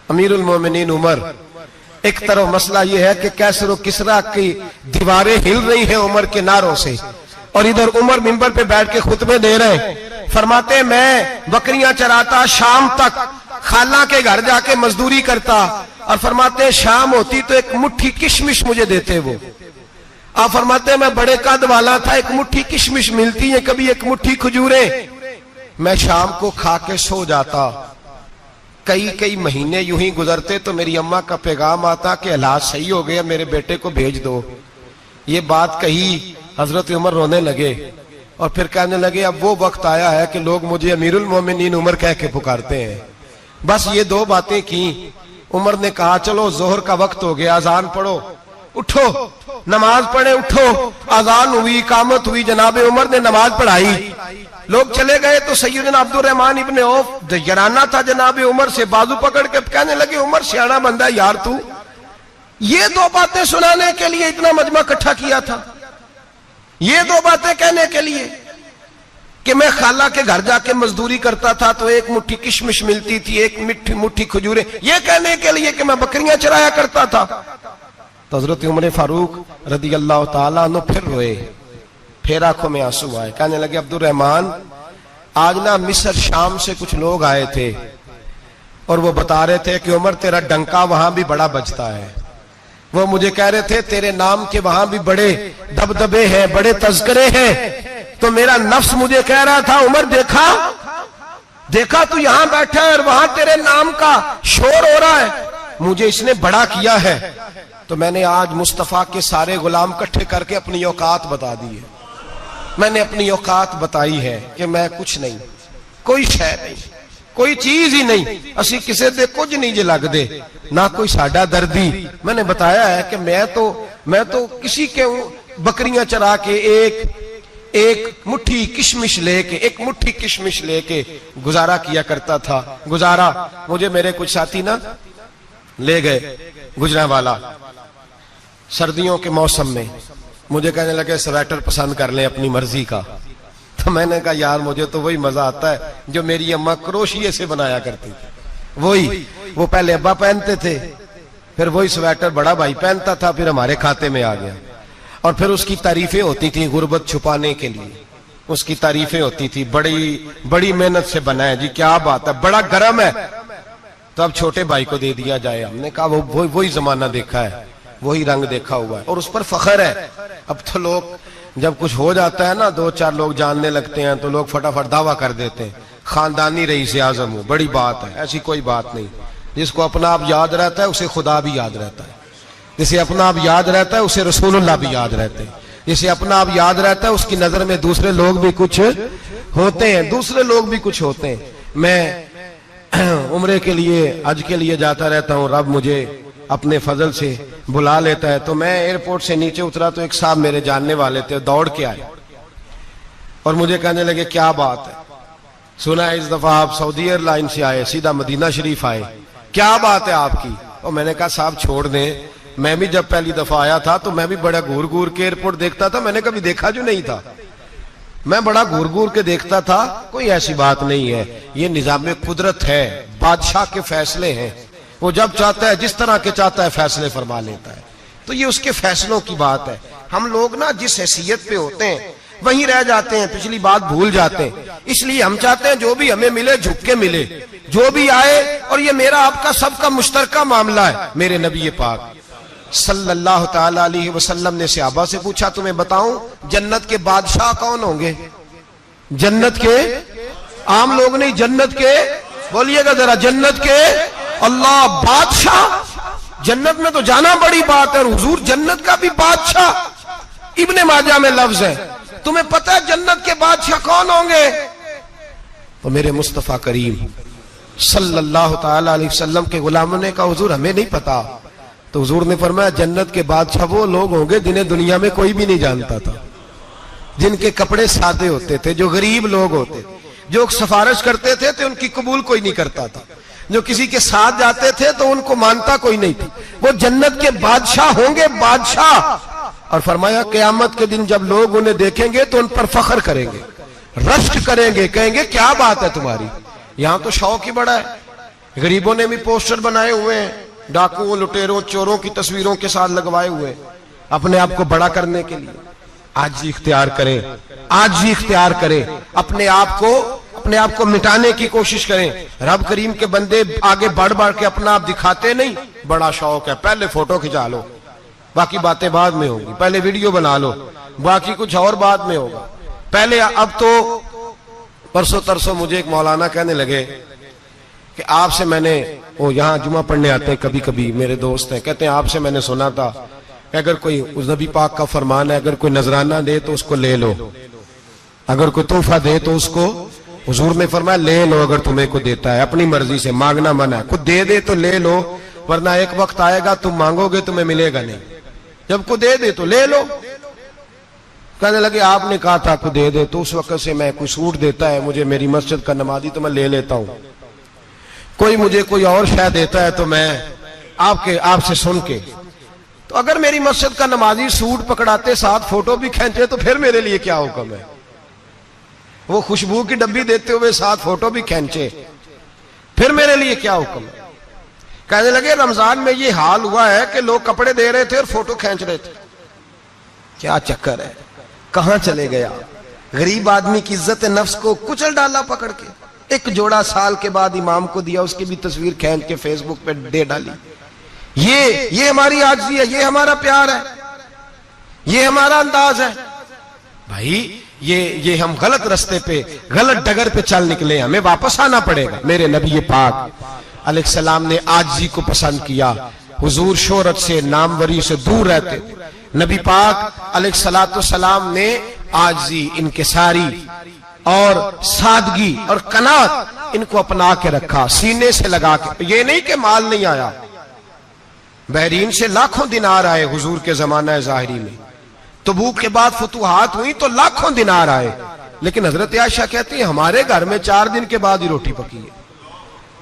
امیر المومنین عمر, ایک طرف مسئلہ یہ ہے کہ کیسر و کسرا کی دیواریں ہل رہی ہیں عمر کے نعروں سے, اور ادھر عمر منبر پہ بیٹھ کے خطبے دے رہے ہیں. فرماتے ہیں میں بکریاں چراتا, شام تک خالہ کے گھر جا کے مزدوری کرتا, اور فرماتے ہیں شام ہوتی تو ایک مٹھی کشمش مجھے دیتے وہ. آپ فرماتے ہیں میں بڑے قد والا تھا, ایک مٹھی کشمش ملتی ہے, کبھی ایک مٹھی کھجوریں, میں شام کو کھا کے سو جاتا. کئی مہینے یوں ہی گزرتے تو میری اماں کا پیغام آتا کہ حالات صحیح ہو گیا, میرے بیٹے کو بھیج دو. یہ بات کہی, حضرت عمر رونے لگے, اور پھر کہنے لگے اب وہ وقت آیا ہے کہ لوگ مجھے امیر المومنین عمر کہہ کے پکارتے ہیں. بس یہ 2 باتیں کی. عمر نے کہا چلو ظہر کا وقت ہو گیا, اذان پڑھو, اٹھو نماز پڑھے, اٹھو. اذان ہوئی, اقامت ہوئی, جناب عمر نے نماز پڑھائی, لوگ چلے گئے. تو سیدنا عبد الرحمن ابن عوف جرانہ تھا جناب عمر سے, بازو پکڑ کے کہنے لگے عمر سیاڑا بندہ یار, تو یہ 2 باتیں سنانے کے لیے اتنا مجمع اکٹھا کیا تھا, یہ 2 باتیں کہنے کے لیے کہ میں خالہ کے گھر جا کے مزدوری کرتا تھا تو ایک مٹھی کشمش ملتی تھی, ایک مٹھی کھجوریں, یہ کہنے کے لیے کہ میں بکریاں چرایا کرتا تھا. تو حضرت عمر فاروق رضی اللہ تعالیٰ عنہ پھر روئے, پھر آنکھوں میں آنسو آئے. کہنے لگے عبد الرحمن آج نا مصر شام سے کچھ لوگ آئے تھے, اور وہ بتا رہے تھے کہ عمر تیرا ڈنکا وہاں بھی بڑا بجتا ہے, وہ مجھے کہہ رہے تھے تیرے نام کے وہاں بھی بڑے دبدبے ہیں، بڑے تذکرے ہیں. تو میرا نفس مجھے کہہ رہا تھا عمر دیکھا تو یہاں بیٹھا ہے اور وہاں تیرے نام کا شور ہو رہا ہے، مجھے اس نے بڑا کیا ہے. تو میں نے آج مصطفیٰ کے سارے غلام کٹھے کر کے اپنی اوقات بتا دی ہے. میں نے اپنی اوقات بتائی ہے کہ میں کچھ نہیں، کوئی شے نہیں، کوئی چیز ہی نہیں. اسی کسے دے کچھ نہیں جے لگ دے، نہ کوئی ساڈا دردی. میں نے بتایا ہے کہ میں تو کسی کے بکریاں چرا کے ایک مٹھی کشمش لے کے گزارا کیا کرتا تھا. مجھے میرے کچھ ساتھی نا لے گئے گجرانوالا سردیوں کے موسم میں، مجھے کہنے لگے سویٹر پسند کر لیں اپنی مرضی کا. تو میں نے کہا یار مجھے تو وہی مزہ آتا ہے جو میری اماں کروشیے سے بنایا کرتی تھی. وہ پہلے ابا پہنتے تھے، پھر وہی سویٹر بڑا بھائی پہنتا تھا، پھر ہمارے کھاتے میں آ گیا. اور پھر اس کی تعریفیں ہوتی تھی غربت چھپانے کے لیے، اس کی تعریفیں ہوتی تھی بڑی محنت سے بنا ہے جی، کیا بات ہے، بڑا گرم ہے. تو اب چھوٹے بھائی کو دے دیا جائے. ہم نے کہا وہی زمانہ دیکھا ہے، وہی رنگ دیکھا ہوا ہے اور اس پر فخر ہے. اب تو لوگ جب کچھ ہو جاتا ہے نا، 2-4 لوگ جاننے لگتے ہیں تو لوگ فٹافٹ دعویٰ کر دیتے ہیں خاندانی رئیس اعظم ہو، بڑی بات ہے. ایسی کوئی بات نہیں. جس کو اپنا آپ یاد رہتا ہے اسے خدا بھی یاد رہتا ہے، جسے اپنا آپ یاد رہتا ہے اسے رسول اللہ بھی یاد رہتے ہیں، جسے اپنا آپ یاد رہتا ہے اس کی نظر میں دوسرے لوگ بھی کچھ ہوتے ہیں. میں عمرے کے لیے حج کے لیے جاتا رہتا ہوں، رب مجھے اپنے فضل سے بلا لیتا ہے. تو میں ایئرپورٹ سے نیچے اترا تو ایک صاحب میرے جاننے والے تھے، دوڑ کے آئے اور مجھے کہنے لگے کیا بات ہے، سنا ہے اس دفعہ آپ سعودی ایئر لائن سے آئے، سیدھا مدینہ شریف آئے، کیا بات ہے آپ کی. اور میں نے کہا صاحب چھوڑ دیں، میں بھی جب پہلی دفعہ آیا تھا تو میں بھی بڑا گور کے ایئرپورٹ دیکھتا تھا، میں نے کبھی دیکھا جو نہیں تھا، میں بڑا گور کے دیکھتا تھا. کوئی ایسی بات نہیں ہے، یہ نظام قدرت ہے، بادشاہ کے فیصلے ہیں، وہ جب چاہتا ہے جس طرح کے چاہتا ہے فیصلے فرما لیتا ہے. تو یہ اس کے فیصلوں کی بات ہے. ہم لوگ نا جس حیثیت پہ ہوتے ہیں وہیں رہ جاتے ہیں، پچھلی بات بھول جاتے ہیں. اس لیے ہم چاہتے ہیں جو بھی ہمیں ملے جھک کے ملے، جو بھی آئے. اور یہ میرا آپ کا سب کا مشترکہ معاملہ ہے. میرے نبی پاک صلی اللہ تعالی علیہ وسلم نے صحابہ سے پوچھا تمہیں بتاؤں جنت کے بادشاہ کون ہوں گے؟ جنت کے عام لوگ نہیں، جنت کے، بولیے گا ذرا، جنت کے اللہ بادشاہ. جنت میں تو جانا بڑی بات ہے، اور حضور جنت کا بھی بادشاہ. ابن ماجہ میں لفظ ہے. تمہیں پتہ ہے جنت کے بادشاہ کون ہوں گے؟ تو میرے مصطفیٰ کریم صلی اللہ تعالی علیہ وسلم کے غلاموں نے کہا حضور ہمیں نہیں پتا. تو حضور نے فرمایا جنت کے بادشاہ وہ لوگ ہوں گے جنہیں دنیا میں کوئی بھی نہیں جانتا تھا، جن کے کپڑے سادے ہوتے تھے، جو غریب لوگ ہوتے، جو سفارش کرتے تھے تو ان کی قبول کوئی نہیں کرتا تھا، جو کسی کے ساتھ جاتے تھے تو ان کو مانتا کوئی نہیں تھا. وہ جنت کے بادشاہ ہوں گے، بادشاہ. اور فرمایا قیامت کے دن جب لوگ انہیں دیکھیں گے تو ان پر فخر کریں گے، رشک کریں گے، کہیں گے کیا بات ہے تمہاری. یہاں تو شوق ہی بڑا ہے. غریبوں نے بھی پوسٹر بنائے ہوئے ہیں، ڈاکوؤں، لٹیروں، چوروں کی تصویروں کے ساتھ لگوائے ہوئے اپنے آپ کو بڑا کرنے کے لیے. عاجزی اختیار کریں، عاجزی اختیار کریں، اپنے آپ کو مٹانے کی کوشش کریں. رب کریم کے بندے آگے بڑھ کے اپنا آپ دکھاتے نہیں. بڑا شوق ہے، پہلے فوٹو کھچا لو، باقی باتیں بعد میں ہوگی. پہلے ویڈیو بنا لو، باقی کچھ اور بعد میں ہوگا. پہلے اب تو پرسوں ترسوں مجھے ایک مولانا کہنے لگے کہ آپ سے میں نے، وہ یہاں جمعہ پڑھنے آتے ہیں کبھی کبھی، میرے دوست ہیں، کہتے ہیں آپ سے میں نے سنا تھا کہ اگر کوئی اس نبی پاک کا فرمان ہے، اگر کوئی نذرانہ دے تو اس کو لے لو، اگر کوئی تحفہ دے تو اس کو، حضور نے فرمایا لے لو اگر تمہیں کو دیتا ہے، اپنی مرضی سے، مانگنا منع ہے. خود دے دے تو لے لو، ورنہ ایک وقت آئے گا تم مانگو گے تمہیں ملے گا نہیں. جب کو دے دے تو لے لو. کہنے لگے آپ نے کہا تھا کو دے دے، تو اس وقت سے میں کوئی سوٹ دیتا ہے مجھے میری مسجد کا نمازی تو میں لے لیتا ہوں، کوئی مجھے کوئی اور شے دیتا ہے تو میں آپ سے سن کے. تو اگر میری مسجد کا نمازی سوٹ پکڑاتے ساتھ فوٹو بھی کھینچے تو پھر میرے لیے کیا حکم ہے؟ وہ خوشبو کی ڈبی دیتے ہوئے ساتھ فوٹو بھی کھینچے، پھر میرے لیے کیا حکم ہے؟ کہنے لگے رمضان میں یہ حال ہوا ہے کہ لوگ کپڑے دے رہے تھے اور فوٹو کھینچ رہے تھے. کیا چکر ہے، کہاں چلے گیا؟ غریب آدمی کی عزت نفس کو کچل ڈالا پکڑ کے. ایک جوڑا سال کے بعد امام کو دیا، اس کی بھی تصویر کھینچ کے فیس بک پہ دے ڈالی. یہ ہماری عاجزی ہے، یہ ہمارا پیار ہے، یہ ہمارا انداز ہے۔ بھائی یہ ہم غلط رستے پہ، غلط ڈگر پہ چل نکلے، ہمیں واپس آنا پڑے گا۔ میرے نبی پاک علیہ السلام نے عاجزی کو پسند کیا۔ حضور شہرت سے، ناموری سے دور رہتے۔ نبی پاک علیہ السلام نے عاجزی، انکساری اور سادگی اور قناعت ان کو اپنا کے رکھا، سینے سے لگا کے۔ یہ نہیں کہ مال نہیں آیا، بحرین سے لاکھوں دینار آئے حضور کے زمانہ ظاہری میں، تبوک کے بعد فتوحات ہوئی تو لاکھوں دینار آئے، لیکن حضرت عائشہ کہتی ہیں ہمارے گھر میں 4 دن کے بعد ہی روٹی پکی ہے،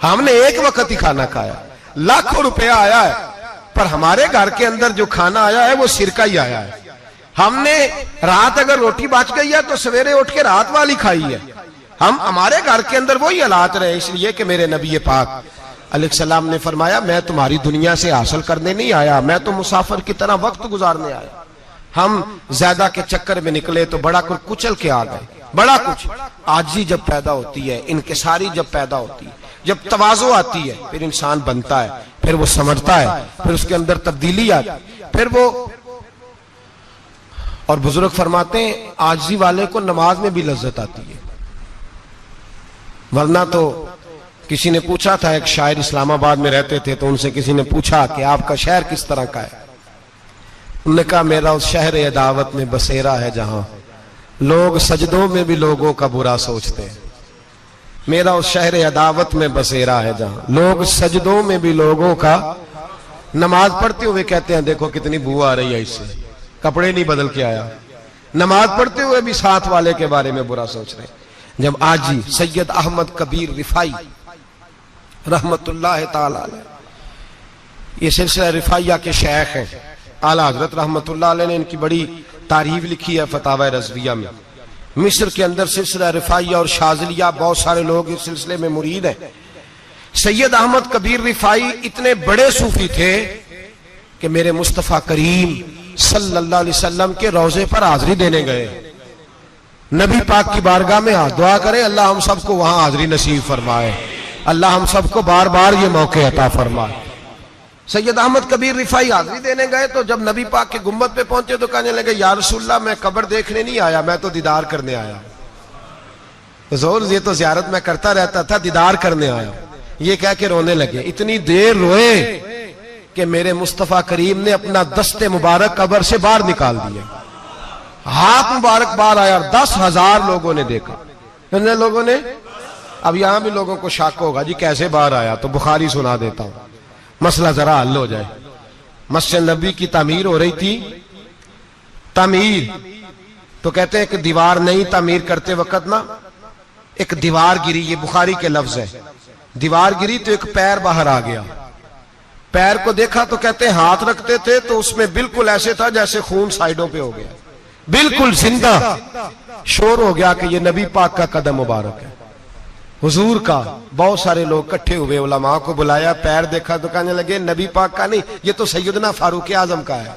ہم نے ایک وقت ہی کھانا کھایا، لاکھوں روپیہ آیا ہے پر ہمارے گھر کے اندر جو کھانا آیا ہے وہ سرکہ ہی آیا ہے۔ ہم نے رات اگر روٹی بچ گئی ہے تو سویرے اٹھ کے رات والی کھائی ہے۔ ہمارے گھر کے اندر وہی حالات رہے، اس لیے کہ میرے نبی پاک علیہ السلام نے فرمایا میں تمہاری دنیا سے حاصل کرنے نہیں آیا، میں تو مسافر کی طرح وقت گزارنے آیا۔ ہم زیادہ کے چکر میں نکلے تو بڑا کچھ کچل کے آ گئے، بڑا کچھ۔ عاجزی جب پیدا ہوتی ہے، انکساری جب پیدا ہوتی ہے، جب تواضع آتی ہے، پھر انسان بنتا ہے، پھر وہ سمجھتا ہے، پھر اس کے اندر تبدیلی آتی ہے، پھر وہ۔ اور بزرگ فرماتے ہیں عاجزی والے کو نماز میں بھی لذت آتی ہے، ورنہ تو کسی نے پوچھا تھا، ایک شاعر اسلام آباد میں رہتے تھے، تو ان سے کسی نے پوچھا کہ آپ کا شہر کس طرح کا ہے؟ انہوں نے کہا میرا اس شہر عداوت میں بسیرا ہے جہاں لوگ سجدوں میں بھی لوگوں کا برا سوچتے ہیں۔ میرا اس شہر عداوت میں بسیرا ہے جہاں لوگ سجدوں میں بھی لوگوں کا، نماز پڑھتے ہوئے کہتے ہیں دیکھو کتنی بو آ رہی ہے اس سے، کپڑے نہیں بدل کے آیا، نماز پڑھتے ہوئے بھی ساتھ والے کے بارے میں برا سوچ رہے ہیں۔ جب آجی سید احمد کبیر رفائی رحمت اللہ تعالی علیہ، یہ سلسلہ رفائیہ کے شیخ ہیں، اعلیٰ حضرت رحمت اللہ علیہ نے ان کی بڑی تعریف لکھی ہے فتاوی رضویہ میں۔ مصر کے اندر سلسلہ رفائیہ اور شاذلیہ بہت سارے لوگ اس سلسلے میں مرید ہیں۔ سید احمد کبیر رفائی اتنے بڑے صوفی تھے کہ میرے مصطفیٰ کریم صلی اللہ علیہ وسلم کے روضے پر حاضری دینے گئے۔ نبی پاک کی بارگاہ میں دعا کریں اللہ ہم سب کو وہاں حاضری نصیب فرمائے، اللہ ہم سب کو بار بار یہ موقع عطا فرمائے۔ سید احمد کبیر رفائی حاضری دینے گئے تو جب نبی پاک کے گنبد پہ پہنچے تو کہنے لگے یا رسول اللہ میں قبر دیکھنے نہیں آیا، میں تو دیدار کرنے آیا۔ حضور یہ تو زیارت میں کرتا رہتا تھا، دیدار کرنے آیا۔ یہ کہہ کے رونے لگے، اتنی دیر روئے کہ میرے مصطفیٰ کریم نے اپنا دست مبارک قبر سے باہر نکال دیا، ہاتھ مبارک باہر آیا، 10,000 لوگوں نے دیکھا۔ کتنے لوگوں نے؟ اب یہاں بھی لوگوں کو شک ہوگا جی کیسے باہر آیا، تو بخاری سنا دیتا ہوں مسئلہ ذرا حل ہو جائے۔ مسجد نبی کی تعمیر ہو رہی تھی، تعمیر تو کہتے ہیں کہ دیوار نہیں، تعمیر کرتے وقت نا ایک دیوار گری، یہ بخاری کے لفظ ہے، دیوار گری تو ایک پیر باہر آ گیا، پیر کو دیکھا تو کہتے ہیں ہاتھ رکھتے تھے تو اس میں بالکل ایسے تھا جیسے خون سائیڈوں پہ ہو گیا، بالکل زندہ۔ شور ہو گیا کہ یہ نبی پاک کا قدم مبارک ہے، حضور کا۔ بہت سارے لوگ کٹھے ہوئے، علماء کو بلایا، پیر دیکھا تو کہنے لگے نبی پاک کا نہیں، یہ تو سیدنا فاروق اعظم کا ہے۔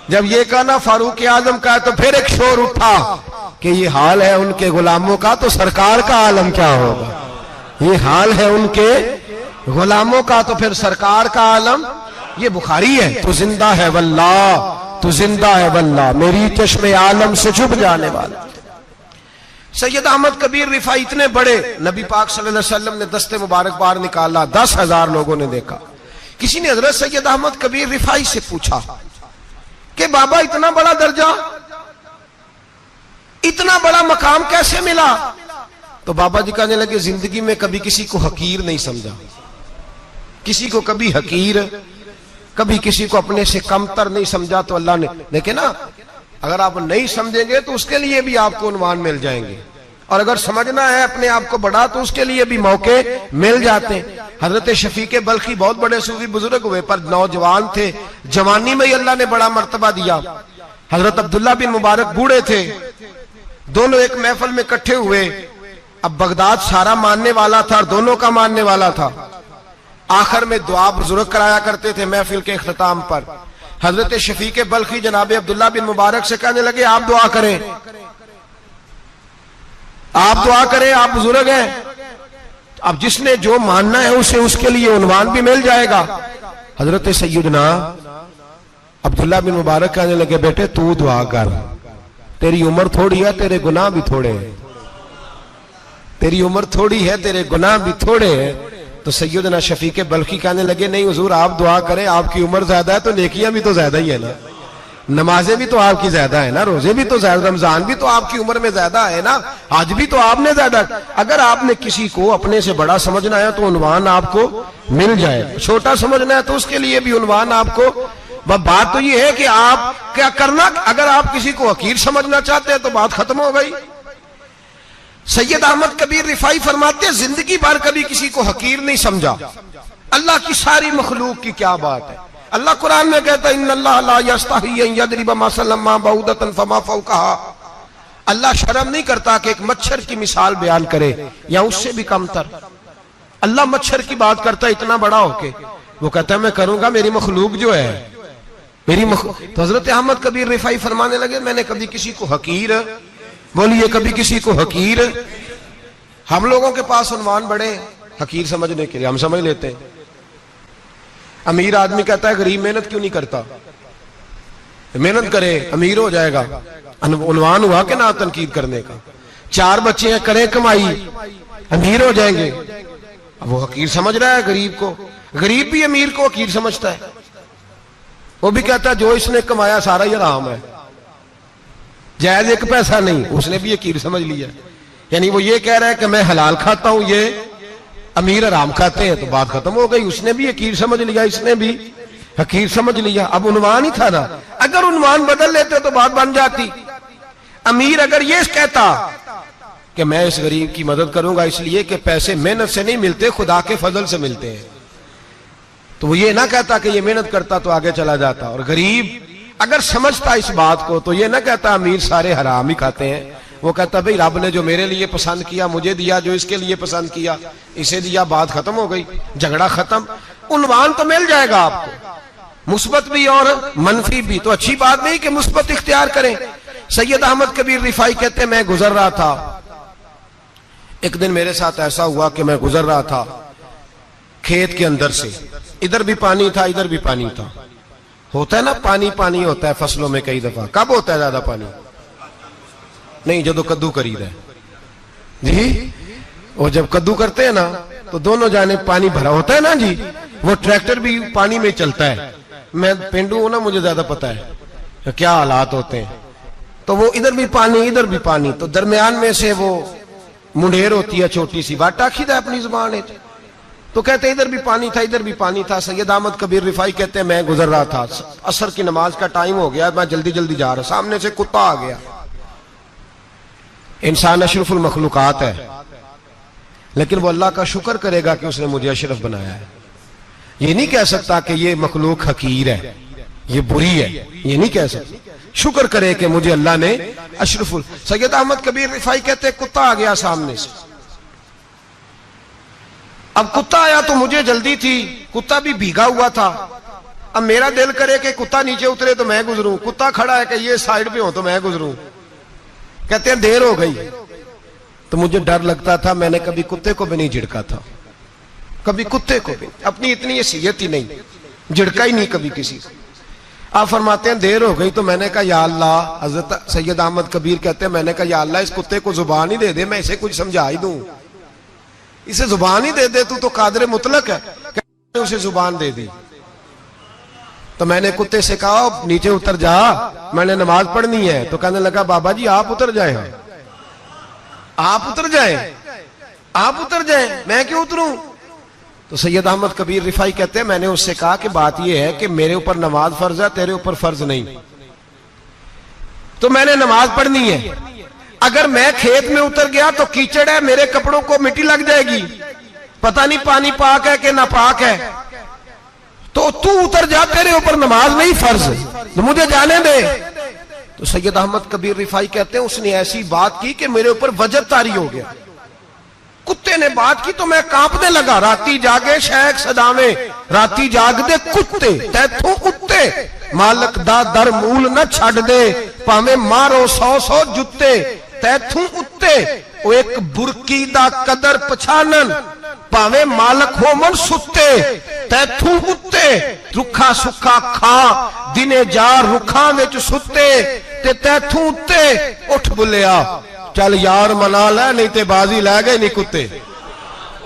جب یہ کہا نا فاروق اعظم کا ہے تو پھر ایک شور اٹھا کہ یہ حال ہے ان کے غلاموں کا تو سرکار کا عالم کیا ہوگا، یہ حال ہے ان کے غلاموں کا تو پھر سرکار کا عالم۔ یہ بخاری ہے، تو زندہ ہے واللہ، تو زندہ ہے واللہ، میری چشم عالم سے چھپ جانے والا۔ سید احمد کبیر رفائی اتنے بڑے، نبی پاک صلی اللہ علیہ وسلم نے دست مبارک باہر نکالا، 10,000 لوگوں نے دیکھا۔ کسی نے حضرت سید احمد کبیر رفائی سے پوچھا کہ بابا اتنا بڑا درجہ، اتنا بڑا مقام کیسے ملا؟ تو بابا جی کہنے لگے زندگی میں کبھی کسی کو حقیر نہیں سمجھا، کسی کو کبھی حقیر، کبھی کسی کو اپنے سے کمتر نہیں سمجھا۔ تو اللہ نے دیکھے نا، اگر آپ نہیں سمجھیں گے تو اس کے لیے بھی آپ کو عنوان مل جائیں گے، اور اگر سمجھنا ہے اپنے آپ کو بڑا تو اس کے لیے بھی موقع مل جاتے ہیں۔ حضرت شفیق بلخی بہت بڑے صوفی بزرگ ہوئے پر نوجوان تھے، جوانی میں ہی اللہ نے بڑا مرتبہ دیا۔ حضرت عبداللہ بن مبارک بوڑھے تھے، دونوں ایک محفل میں اکٹھے ہوئے۔ اب بغداد سارا ماننے والا تھا اور دونوں کا ماننے والا تھا۔ آخر میں دعا بزرگ کرایا کرتے تھے محفل کے اختتام پر۔ حضرت شفیق بلخی جناب عبداللہ بن مبارک سے کہنے لگے آپ دعا کریں، آپ دعا کریں، آپ بزرگ ہیں، اب جس نے جو ماننا ہے اسے اس کے لیے عنوان بھی مل جائے گا۔ حضرت سیدنا عبداللہ بن مبارک کہنے لگے بیٹے تو دعا کر، تیری عمر تھوڑی ہے، تیرے گناہ بھی تھوڑے ہیں، تیری عمر تھوڑی ہے، تیرے گناہ بھی تھوڑے ہیں۔ تو سیدنا شفیق بلخی کہنے لگے نہیں حضور آپ دعا کریں، آپ کی عمر زیادہ ہے تو نیکیاں بھی تو زیادہ ہی ہے نا، نمازیں بھی تو آپ کی زیادہ ہے نا، روزے بھی تو زیادہ، رمضان بھی تو آپ کی عمر میں زیادہ ہے نا، آج بھی تو آپ نے زیادہ۔ اگر آپ نے کسی کو اپنے سے بڑا سمجھنا ہے تو عنوان آپ کو مل جائے، چھوٹا سمجھنا ہے تو اس کے لیے بھی عنوان آپ کو۔ بات تو یہ ہے کہ آپ کیا کرنا، اگر آپ کسی کو حقیر سمجھنا چاہتے ہیں تو بات ختم ہو گئی۔ سید احمد کبیر رفاعی فرماتے ہیں زندگی بھر کبھی کسی کو حقیر نہیں سمجھا، اللہ کی ساری مخلوق کی کیا بات ہے۔ اللہ قرآن میں کہتا ہے ان اللہ لا یستحی ان یضرب مثلا ما بعوضۃ فما فوقها، اللہ شرم نہیں کرتا کہ ایک مچھر کی مثال بیان کرے یا اس سے بھی کم تر۔ اللہ مچھر کی بات کرتا ہے اتنا بڑا ہو کے، وہ کہتا ہے میں کروں گا، میری مخلوق جو ہے تو حضرت احمد کبیر رفاعی فرمانے لگے میں نے کبھی کسی کو حقیر، بولیے کبھی کسی کو حقیر۔ ہم لوگوں کے پاس عنوان بڑے حقیر سمجھنے کے لیے، ہم سمجھ لیتے ہیں۔ امیر آدمی کہتا ہے غریب محنت کیوں نہیں کرتا، محنت کرے امیر ہو جائے گا، عنوان ہوا کہ نہ تنقید کرنے کا۔ 4 بچے ہیں کریں کمائی امیر ہو جائیں گے، اب وہ حقیر سمجھ رہا ہے غریب کو، غریب بھی امیر کو حقیر سمجھتا ہے، وہ بھی کہتا ہے جو اس نے کمایا سارا ہی حرام ہے، جائز ایک پیسہ نہیں، اس نے بھی حقیر سمجھ لیا۔ یعنی وہ یہ کہہ رہا ہے کہ میں حلال کھاتا ہوں، یہ امیر حرام کھاتے ہیں، تو بات ختم ہو گئی، اس نے بھی حقیر سمجھ لیا، اس نے بھی حقیر سمجھ لیا۔ اب عنوان ہی تھا نا، اگر عنوان بدل لیتے تو بات بن جاتی۔ امیر اگر یہ کہتا کہ میں اس غریب کی مدد کروں گا اس لیے کہ پیسے محنت سے نہیں ملتے خدا کے فضل سے ملتے ہیں، تو وہ یہ نہ کہتا کہ یہ محنت کرتا تو آگے چلا جاتا۔ اور غریب اگر سمجھتا اس بات کو تو یہ نہ کہتا امیر سارے حرام ہی کھاتے ہیں، وہ کہتا بھئی رب نے جو میرے لیے پسند کیا مجھے دیا، جو اس کے لیے پسند کیا اسے دیا، بات ختم ہو گئی، جھگڑا ختم۔ عنوان تو مل جائے گا آپ کو، مثبت بھی اور منفی بھی، تو اچھی بات نہیں کہ مثبت اختیار کریں۔ سید احمد کبیر رفاعی کہتے ہیں میں گزر رہا تھا، ایک دن میرے ساتھ ایسا ہوا کہ میں گزر رہا تھا کھیت کے اندر سے، ادھر بھی پانی تھا ادھر بھی پانی تھا، ہوتا ہے نا پانی پانی ہوتا ہے فصلوں میں کئی دفعہ، کب ہوتا ہے زیادہ پانی؟ نہیں جدو کدو کری رہے جی، اور جب کدو کرتے ہیں نا تو دونوں جانب پانی بھرا ہوتا ہے نا جی، وہ ٹریکٹر بھی پانی میں چلتا ہے، میں پینڈو ہوں نا مجھے زیادہ پتا ہے کیا حالات ہوتے ہیں، تو وہ ادھر بھی پانی ادھر بھی پانی، تو درمیان میں سے وہ منڈیر ہوتی ہے چھوٹی سی، باٹا کھیدا ہے اپنی زبان ہے، تو کہتے ہیں ادھر بھی پانی تھا ادھر بھی پانی تھا۔ سید احمد کبیر رفاعی کہتے ہیں میں گزر رہا تھا، عصر کی نماز کا ٹائم ہو گیا، میں جلدی جلدی جا رہا، سامنے سے کتا آ گیا۔ انسان اشرف المخلوقات ہے، لیکن وہ اللہ کا شکر کرے گا کہ اس نے مجھے اشرف بنایا ہے، یہ نہیں کہہ سکتا کہ یہ مخلوق حقیر ہے یہ بری ہے، یہ نہیں کہہ سکتا، شکر کرے کہ مجھے اللہ نے اشرف۔ سید احمد کبیر رفاعی کہتے ہیں کتا آ گیا سامنے سے، اب کتا آیا تو مجھے جلدی تھی، کتا بھی بھیگا ہوا تھا، اب میرا دل کرے کہ کتا نیچے اترے تو میں گزروں، کتا کھڑا ہے کہ یہ سائیڈ پہ ہو تو میں گزروں، کہتے ہیں دیر ہو گئی، تو مجھے ڈر لگتا تھا، میں نے کبھی کتے کو بھی نہیں جھڑکا تھا، کبھی کتے کو بھی، اپنی اتنی حیثیت ہی نہیں، جھڑکا ہی نہیں کبھی کسی کو۔ آپ فرماتے ہیں دیر ہو گئی تو میں نے کہا یا اللہ، حضرت سید احمد کبیر کہتے ہیں میں نے کہا یا اللہ اس کتے کو زبان ہی دے دے، میں اسے کچھ سمجھا ہی دوں، اسے زبان ہی دے دے، تو قادر مطلق ہے، کہ اسے زبان دے دی۔ تو میں نے کتے سے کہا نیچے اتر جا، میں نے نماز پڑھنی ہے، تو کہنے لگا بابا جی آپ اتر جائیں، آپ اتر جائیں، آپ اتر جائیں، میں کیوں اتروں؟ تو سید احمد کبیر رفاعی کہتے ہیں میں نے اس سے کہا کہ بات یہ ہے کہ میرے اوپر نماز فرض ہے، تیرے اوپر فرض نہیں، تو میں نے نماز پڑھنی ہے، اگر میں کھیت میں اتر گیا تو کیچڑ ہے، میرے کپڑوں کو مٹی لگ جائے گی، پتہ نہیں پانی پاک ہے کہ ناپاک ہے، تو تو اتر جا، تیرے اوپر نماز نہیں فرض، تو مجھے جانے دے۔ تو سید احمد کبیر رفاعی کہتے ہیں اس نے ایسی بات کی کہ میرے اوپر وجد طاری ہو گیا، کتے نے بات کی تو میں کانپنے لگا، راتی جاگے شیخ صداویں، راتی جاگ دے کتے تیتھوں اتے، مالک دا در مول نہ چھڑ دے، پامیں مارو 100 جتے تیتھوں اتے، او ایک برکی دا قدر پچھانن، ਭਾਵੇਂ ਮਾਲਕ ਹੋਵਣ ਸੁੱਤੇ ਤੈਥੋਂ ਉੱਤੇ ਰੁੱਖਾ ਸੁੱਖਾ ਖਾ ਦਿਨੇ ਜਾ ਰੁੱਖਾਂ ਵਿੱਚ ਸੁੱਤੇ ਤੇ ਤੈਥੋਂ ਉੱਤੇ ਉੱਠ ਬੁੱਲਿਆ ਚੱਲ ਯਾਰ ਮਨਾ ਲੈ ਨਹੀਂ ਤੇ ਬਾਜ਼ੀ ਲੈ ਗਏ ਨਹੀਂ ਕੁੱਤੇ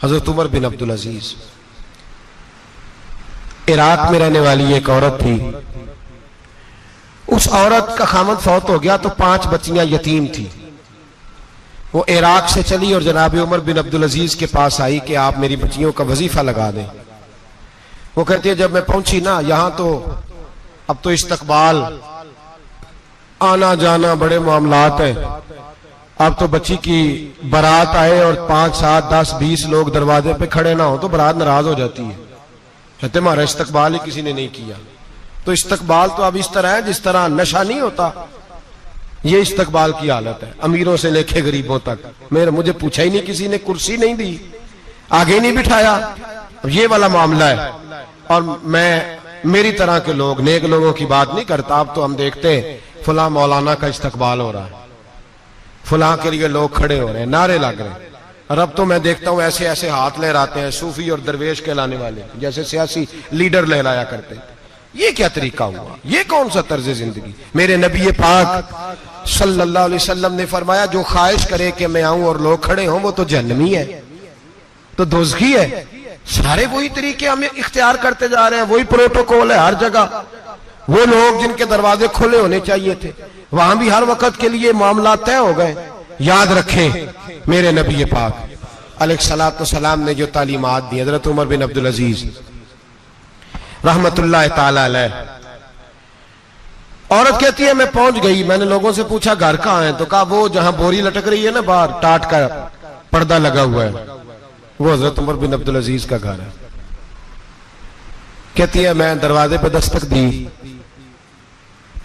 حضرت عمر بن عبدالعزیز عراق میں رہنے والی ایک عورت تھی. اس عورت کا خامد فوت ہو گیا تو 5 بچیاں یتیم تھی. وہ عراق سے چلی اور جناب عمر بن عبدالعزیز کے پاس آئی کہ آپ میری بچیوں کا وظیفہ لگا دیں. وہ کہتی ہے جب میں پہنچی نا یہاں تو اب تو استقبال آنا جانا بڑے معاملات ہیں. اب تو بچی کی برات آئے اور 5 7 10 20 لوگ دروازے پہ کھڑے نہ ہو تو برات ناراض ہو جاتی ہے. کہتے ہمارا استقبال ہی کسی نے نہیں کیا. تو استقبال تو اب اس طرح ہے جس طرح نشہ نہیں ہوتا, یہ استقبال کی حالت ہے, امیروں سے لے کے غریبوں تک. مجھے پوچھا ہی نہیں کسی نے, کرسی نہیں دی, آگے نہیں بٹھایا. یہ والا معاملہ ہے. اور میں میری طرح کے لوگ نیک لوگوں کی بات نہیں کرتا. اب تو ہم دیکھتے ہیں فلاں مولانا کا استقبال ہو رہا ہے, فلاں کے لیے لوگ کھڑے ہو رہے ہیں, نعرے لگ رہے ہیں. اور اب تو میں دیکھتا ہوں ایسے ایسے ہاتھ لہراتے ہیں صوفی اور درویش کہلانے والے, جیسے سیاسی لیڈر لہرایا کرتے. یہ کیا طریقہ ہوا؟ یہ کون سا طرز زندگی؟ میرے نبی پاک صلی اللہ علیہ وسلم نے فرمایا جو خواہش کرے کہ میں آؤں اور لوگ کھڑے ہوں وہ تو جہنمی ہے, تو دوزخی ہے. سارے وہی طریقے ہمیں اختیار کرتے جا رہے ہیں, وہی پروٹوکول ہے ہر جگہ. وہ لوگ جن کے دروازے کھلے ہونے چاہیے تھے وہاں بھی ہر وقت کے لیے معاملات طے ہو گئے. یاد رکھیں میرے نبی پاک علیہ الصلوۃ والسلام نے جو تعلیمات دی. حضرت عمر بن عبدالعزیز رحمت اللہ تعالی علیہ, عورت کہتی ہے میں پہنچ گئی, میں نے لوگوں سے پوچھا گھر کہاں ہے, تو کہا وہ جہاں بوری لٹک رہی ہے نا باہر ٹاٹ کا پردہ لگا ہوا ہے وہ حضرت عمر بن عبدالعزیز کا گھر ہے. کہتی ہے میں دروازے پہ دستک دی,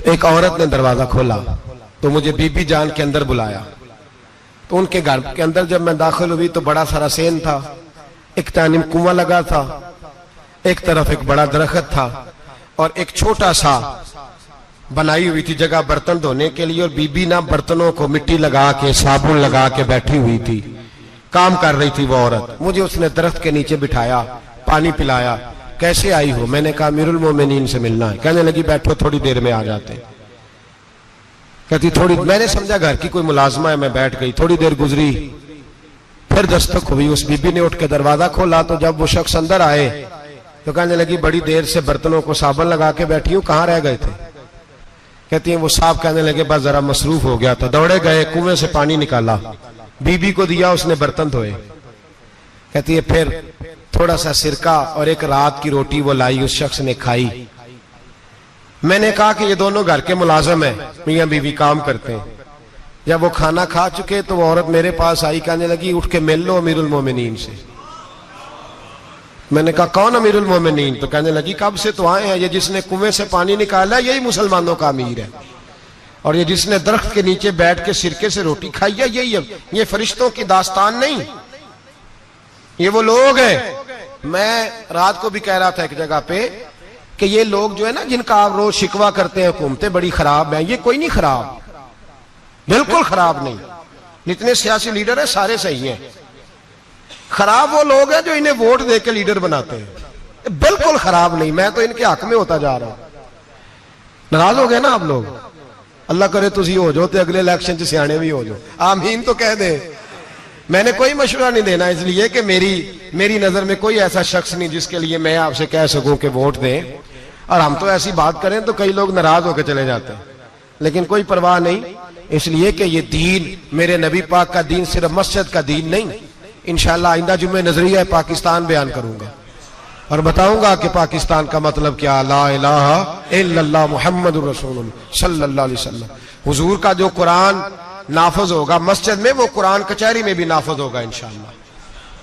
ایک عورت نے دروازہ کھولا تو مجھے بی بی جان کے اندر بلایا. تو ان کے گھر کے اندر جب میں داخل ہوئی تو بڑا سارا سین تھا, ایک جانب کنواں لگا تھا, ایک طرف ایک بڑا درخت تھا, اور ایک چھوٹا سا بنائی ہوئی تھی جگہ برتن دھونے کے لیے, اور بی بی نہ برتنوں کو مٹی لگا کے صابن لگا کے بیٹھی ہوئی تھی, کام کر رہی تھی وہ عورت. مجھے اس نے درخت کے نیچے بٹھایا, پانی پلایا. کیسے آئی ہو؟ میں نے کہا امیر المومنین سے ملنا ہے. کہنے لگی بیٹھو تھوڑی دیر میں آ جاتے. کہتی تھوڑی, میں نے سمجھا گھر کی کوئی ملازمہ ہے, میں بیٹھ گئی. تھوڑی دیر گزری پھر دستک ہوئی, اس بی بی نے اٹھ کے دروازہ کھولا تو جب وہ شخص اندر آئے تو کہنے لگی بڑی دیر سے برتنوں کو صابن لگا کے بیٹھی ہوں, کہاں رہ گئے تھے؟ کہتی ہیں وہ صاحب کہنے لگے بس ذرا مصروف ہو گیا تھا. دوڑے گئے, کنویں سے پانی نکالا, بی بی کو دیا, اس نے برتن دھوئے. کہتی ہے پھر تھوڑا سا سرکہ اور ایک رات کی روٹی وہ لائی, اس شخص نے کھائی. میں نے کہا کہ یہ دونوں گھر کے ملازم ہیں, میاں بیوی کام کرتے ہیں. جب وہ کھانا کھا چکے تو وہ عورت میرے پاس آئی, کہنے لگی اٹھ کے مل لو امیر المومنین سے. میں نے کہا کون امیر المومنین؟ تو کہنے لگی کب سے تو آئے ہیں, یہ جس نے کنویں سے پانی نکالا یہی مسلمانوں کا امیر ہے, اور یہ جس نے درخت کے نیچے بیٹھ کے سرکے سے روٹی کھائی ہے یہی ہے. یہ فرشتوں کی داستان نہیں, یہ وہ لوگ ہیں. میں رات کو بھی کہہ رہا تھا ایک جگہ پہ کہ یہ لوگ جو ہے نا جن کا آپ روز شکوہ کرتے ہیں حکومتیں بڑی خراب ہیں, یہ کوئی نہیں خراب, بالکل خراب نہیں. جتنے سیاسی لیڈر ہیں سارے صحیح ہیں. خراب وہ لوگ ہیں جو انہیں ووٹ دے کے لیڈر بناتے ہیں, بالکل خراب نہیں. میں تو ان کے حق میں ہوتا جا رہا ہوں. ناراض ہو گئے نا آپ لوگ؟ اللہ کرے تسی ہو جو تے اگلے الیکشن سے سیانے بھی ہو جو, آمین تو کہہ دیں. میں نے کوئی مشورہ نہیں دینا, اس لیے کہ میری نظر میں کوئی ایسا شخص نہیں جس کے لیے میں آپ سے کہہ سکوں کہ ووٹ دیں. اور ہم تو ایسی بات کریں تو کئی لوگ ناراض ہو کے چلے جاتے ہیں, لیکن کوئی پرواہ نہیں, اس لیے کہ یہ دین میرے نبی پاک کا دین صرف مسجد کا دین نہیں. انشاءاللہ آئندہ جمعہ نظریہ پاکستان بیان کروں گا اور بتاؤں گا کہ پاکستان کا مطلب کیا, لا الہ الا اللہ محمد رسول اللہ صلی اللہ علیہ وسلم. حضور کا جو قرآن نافذ ہوگا مسجد میں, وہ قرآن کچہری میں بھی نافذ ہوگا انشاءاللہ.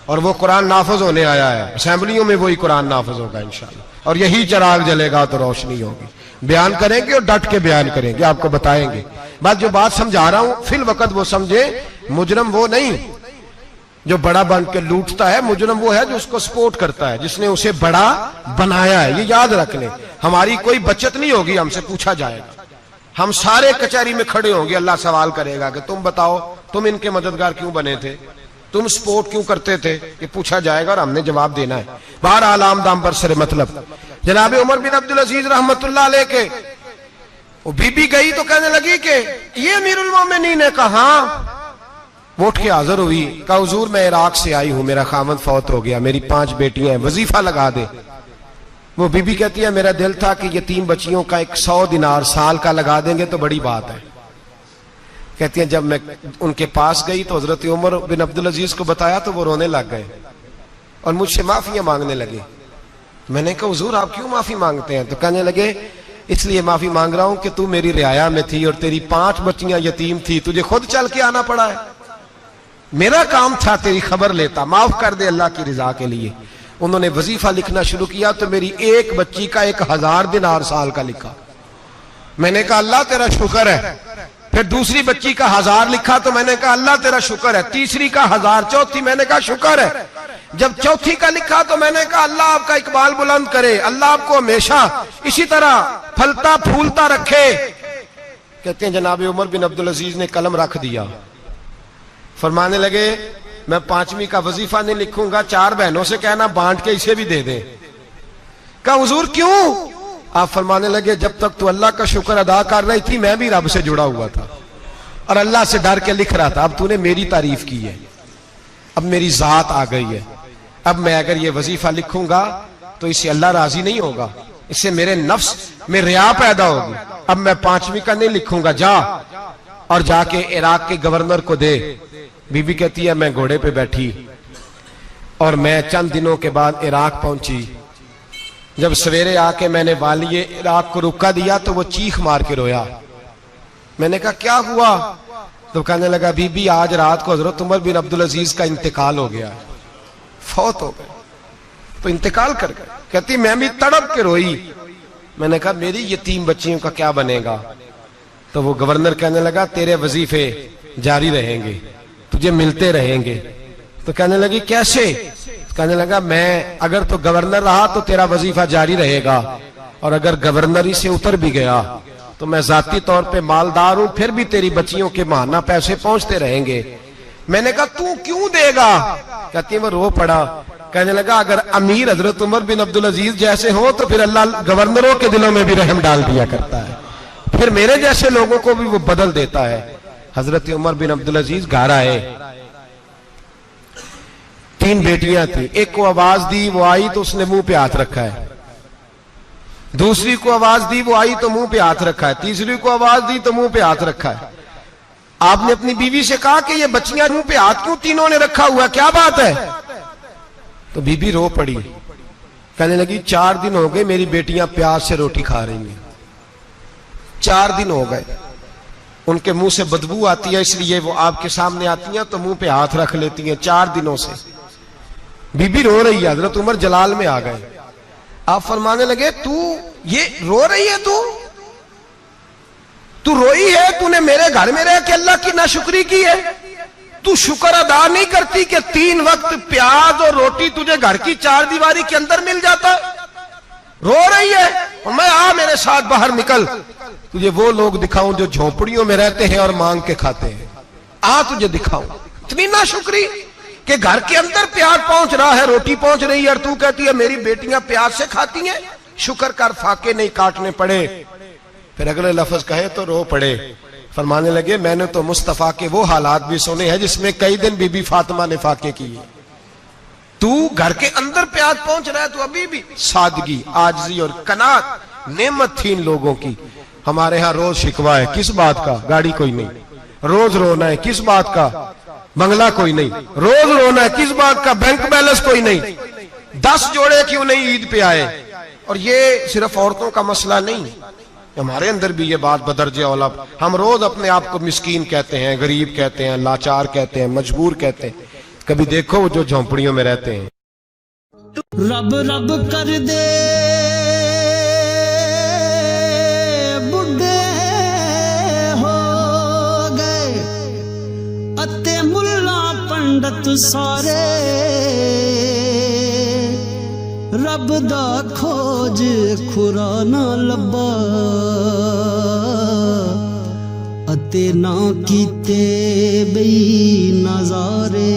اور وہ قرآن نافذ ہونے آیا ہے, اسمبلیوں میں وہی قرآن نافذ ہوگا انشاءاللہ. اور یہی چراغ جلے گا تو روشنی ہوگی. بیان کریں گے اور ڈٹ کے بیان کریں گے, آپ کو بتائیں گے. بات جو بات سمجھا رہا ہوں فی الوقت وہ سمجھے, مجرم وہ نہیں جو بڑا بن کے لوٹتا ہے, مجرم وہ ہے جو اس کو سپورٹ کرتا ہے, جس نے اسے بڑا بنایا ہے. یہ یاد رکھ لیں, ہماری کوئی بچت نہیں ہوگی, ہم سے پوچھا جائے گا. ہم سارے کچہری میں کھڑے ہوں گے, اللہ سوال کرے گا کہ تم بتاؤ تم ان کے مددگار کیوں بنے تھے, تم سپورٹ کیوں کرتے تھے, یہ پوچھا جائے گا اور ہم نے جواب دینا ہے. بہرحال عام دام پر سر مطلب جناب عمر بن عبدالعزیز رحمت اللہ علیہ کے وہ بی بی گئی تو کہنے لگی کہ یہ امیر المومنین نے کہا, وہ اٹھ کے حاضر ہوئی, کہا حضور میں عراق سے آئی ہوں, میرا خاوند فوت ہو گیا, میری 5 بیٹیاں ہیں, وظیفہ لگا دے. وہ بی بی کہتی ہے میرا دل تھا کہ یتیم بچیوں کا 100 دینار سال کا لگا دیں گے تو بڑی بات ہے. کہتی ہیں جب میں ان کے پاس گئی تو حضرت عمر بن عبدالعزیز کو بتایا تو وہ رونے لگ گئے اور مجھ سے معافیاں مانگنے لگے. میں نے کہا حضور آپ کیوں معافی مانگتے ہیں؟ تو کہنے لگے اس لیے معافی مانگ رہا ہوں کہ تو میری رعایا میں تھی اور تیری 5 بچیاں یتیم تھی, تجھے خود چل کے آنا پڑا ہے, میرا کام تھا تیری خبر لیتا, معاف کر دے اللہ کی رضا کے لیے. انہوں نے وظیفہ لکھنا شروع کیا تو میری ایک بچی کا 1000 دینار سال کا لکھا. میں نے کہا اللہ تیرا شکر ہے. پھر دوسری بچی کا 1000 لکھا تو میں نے کہا اللہ تیرا شکر ہے. تیسری کا 1000, چوتھی میں نے کہا شکر ہے. جب چوتھی کا لکھا تو میں نے کہا اللہ آپ کا اقبال بلند کرے, اللہ آپ کو ہمیشہ اسی طرح پھلتا پھولتا رکھے. کہتے ہیں جناب عمر بن عبدالعزیز نے قلم رکھ دیا, فرمانے لگے میں 5ویں کا وظیفہ نہیں لکھوں گا, 4 بہنوں سے کہنا بانٹ کے اسے بھی دے دیں. کہا حضور کیوں؟ آپ فرمانے لگے جب تک تو اللہ کا شکر ادا کر رہی تھی میں بھی رب سے جڑا ہوا تھا اور اللہ سے ڈر کے لکھ رہا تھا. اب تو نے میری تعریف کی ہے, اب میری ذات آ گئی ہے, اب میں اگر یہ وظیفہ لکھوں گا تو اس سے اللہ راضی نہیں ہوگا, اس سے میرے نفس میں ریا پیدا ہوگی. اب میں 5ویں کا نہیں لکھوں گا, جا اور جا کے عراق کے گورنر کو دے. بی بی کہتی ہے میں گھوڑے پہ بیٹھی اور میں چند دنوں کے بعد عراق پہنچی. جب سویرے آ کے میں نے والی عراق کو رکا دیا تو وہ چیخ مار کے رویا. میں نے کہا کیا ہوا؟ تو کہنے لگا بی بی آج رات کو حضرت عمر بن عبدالعزیز کا انتقال ہو گیا, فوت ہو گئے, تو انتقال کر گئے. کہتی میں بھی تڑپ کے روئی. میں نے کہا میری یتیم بچیوں کا کیا بنے گا؟ تو وہ گورنر کہنے لگا تیرے وظیفے جاری رہیں گے, تجھے ملتے رہیں گے. تو کہنے لگی کیسے؟ کہنے لگا میں اگر تو گورنر رہا تو تیرا وظیفہ جاری رہے گا, اور اگر گورنری سے اتر بھی گیا تو میں ذاتی طور پہ مالدار ہوں, پھر بھی تیری بچیوں کے ماہانہ پیسے پہنچتے رہیں گے. میں نے کہا تو کیوں دے گا؟ کہتی وہ رو پڑا. کہنے لگا اگر امیر حضرت عمر بن عبدالعزیز جیسے ہوں تو پھر اللہ گورنروں کے دلوں میں بھی رحم ڈال دیا کرتا ہے, پھر میرے جیسے لوگوں کو بھی وہ بدل دیتا ہے. حضرت عمر بن عبدالعزیز گھر آئے, 3 بیٹیاں تھیں. ایک کو آواز دی وہ آئی تو اس نے منہ پہ ہاتھ رکھا ہے, دوسری کو آواز دی وہ آئی تو منہ پہ ہاتھ رکھا ہے, تیسری کو آواز دی تو منہ پہ ہاتھ رکھا ہے. آپ نے اپنی بیوی سے کہا کہ یہ بچیاں منہ پہ ہاتھ کیوں تینوں نے رکھا ہوا, کیا بات ہے؟ تو بی بی رو پڑی, کہنے لگی 4 دن ہو گئے میری بیٹیاں پیاس سے روٹی کھا رہی ہیں, 4 دن ہو گئے. ان کے منہ سے بدبو آتی ہے اس لیے وہ آپ کے سامنے آتی ہیں تو منہ پہ ہاتھ رکھ لیتی ہیں 4 دنوں سے. بی بی رو رہی ہے, حضرت عمر جلال میں آ گئے. آپ فرمانے لگے تو یہ رو رہی ہے, تو روئی ہے, تو نے میرے گھر میں رہ کے اللہ کی ناشکری کی ہے, تو شکر ادا نہیں کرتی کہ 3 وقت پیاز اور روٹی تجھے گھر کی 4 دیواری کے اندر مل جاتا, رو رہی ہے. اور میں میرے ساتھ باہر نکل, تجھے وہ لوگ دکھاؤں جو جھونپڑیوں میں رہتے ہیں اور مانگ کے کھاتے ہیں, تجھے دکھاؤں. اتنی ناشکری کہ گھر کے اندر پیاز پہنچ رہا ہے, روٹی پہنچ رہی ہے, اور تو کہتی ہے میری بیٹیاں پیاز سے کھاتی ہیں, شکر کر فاقے نہیں کاٹنے پڑے. پھر اگلے لفظ کہے تو رو پڑے. فرمانے لگے میں نے تو مصطفیٰ کے وہ حالات بھی سنے ہیں جس میں کئی دن بی بی فاطمہ نے فاقے کیے. تو گھر کے اندر پیاز پہنچ رہا ہے, تو ابھی بھی سادگی, عاجزی اور قناعت نعمت تھی ان لوگوں کی. ہمارے ہاں روز شکوا ہے, کس بات کا؟ گاڑی کوئی نہیں. روز رونا ہے, کس بات کا؟ بنگلہ کوئی نہیں. روز رونا ہے, کس بات کا؟ بینک بیلنس کوئی نہیں. 10 جوڑے کیوں نہیں عید پہ آئے؟ اور یہ صرف عورتوں کا مسئلہ نہیں, ہمارے اندر بھی یہ بات بدرجہ اولا. ہم روز اپنے آپ کو مسکین کہتے ہیں, غریب کہتے ہیں, لاچار کہتے ہیں, مجبور کہتے ہیں. کبھی دیکھو وہ جو جھونپڑیوں میں رہتے ہیں. رب رب کر دے بڈھے ہو گئے اتے ملا پنڈت سارے, رب دا کھوج کھرا نہ لبا اتے نہ کیتے بئی نظارے.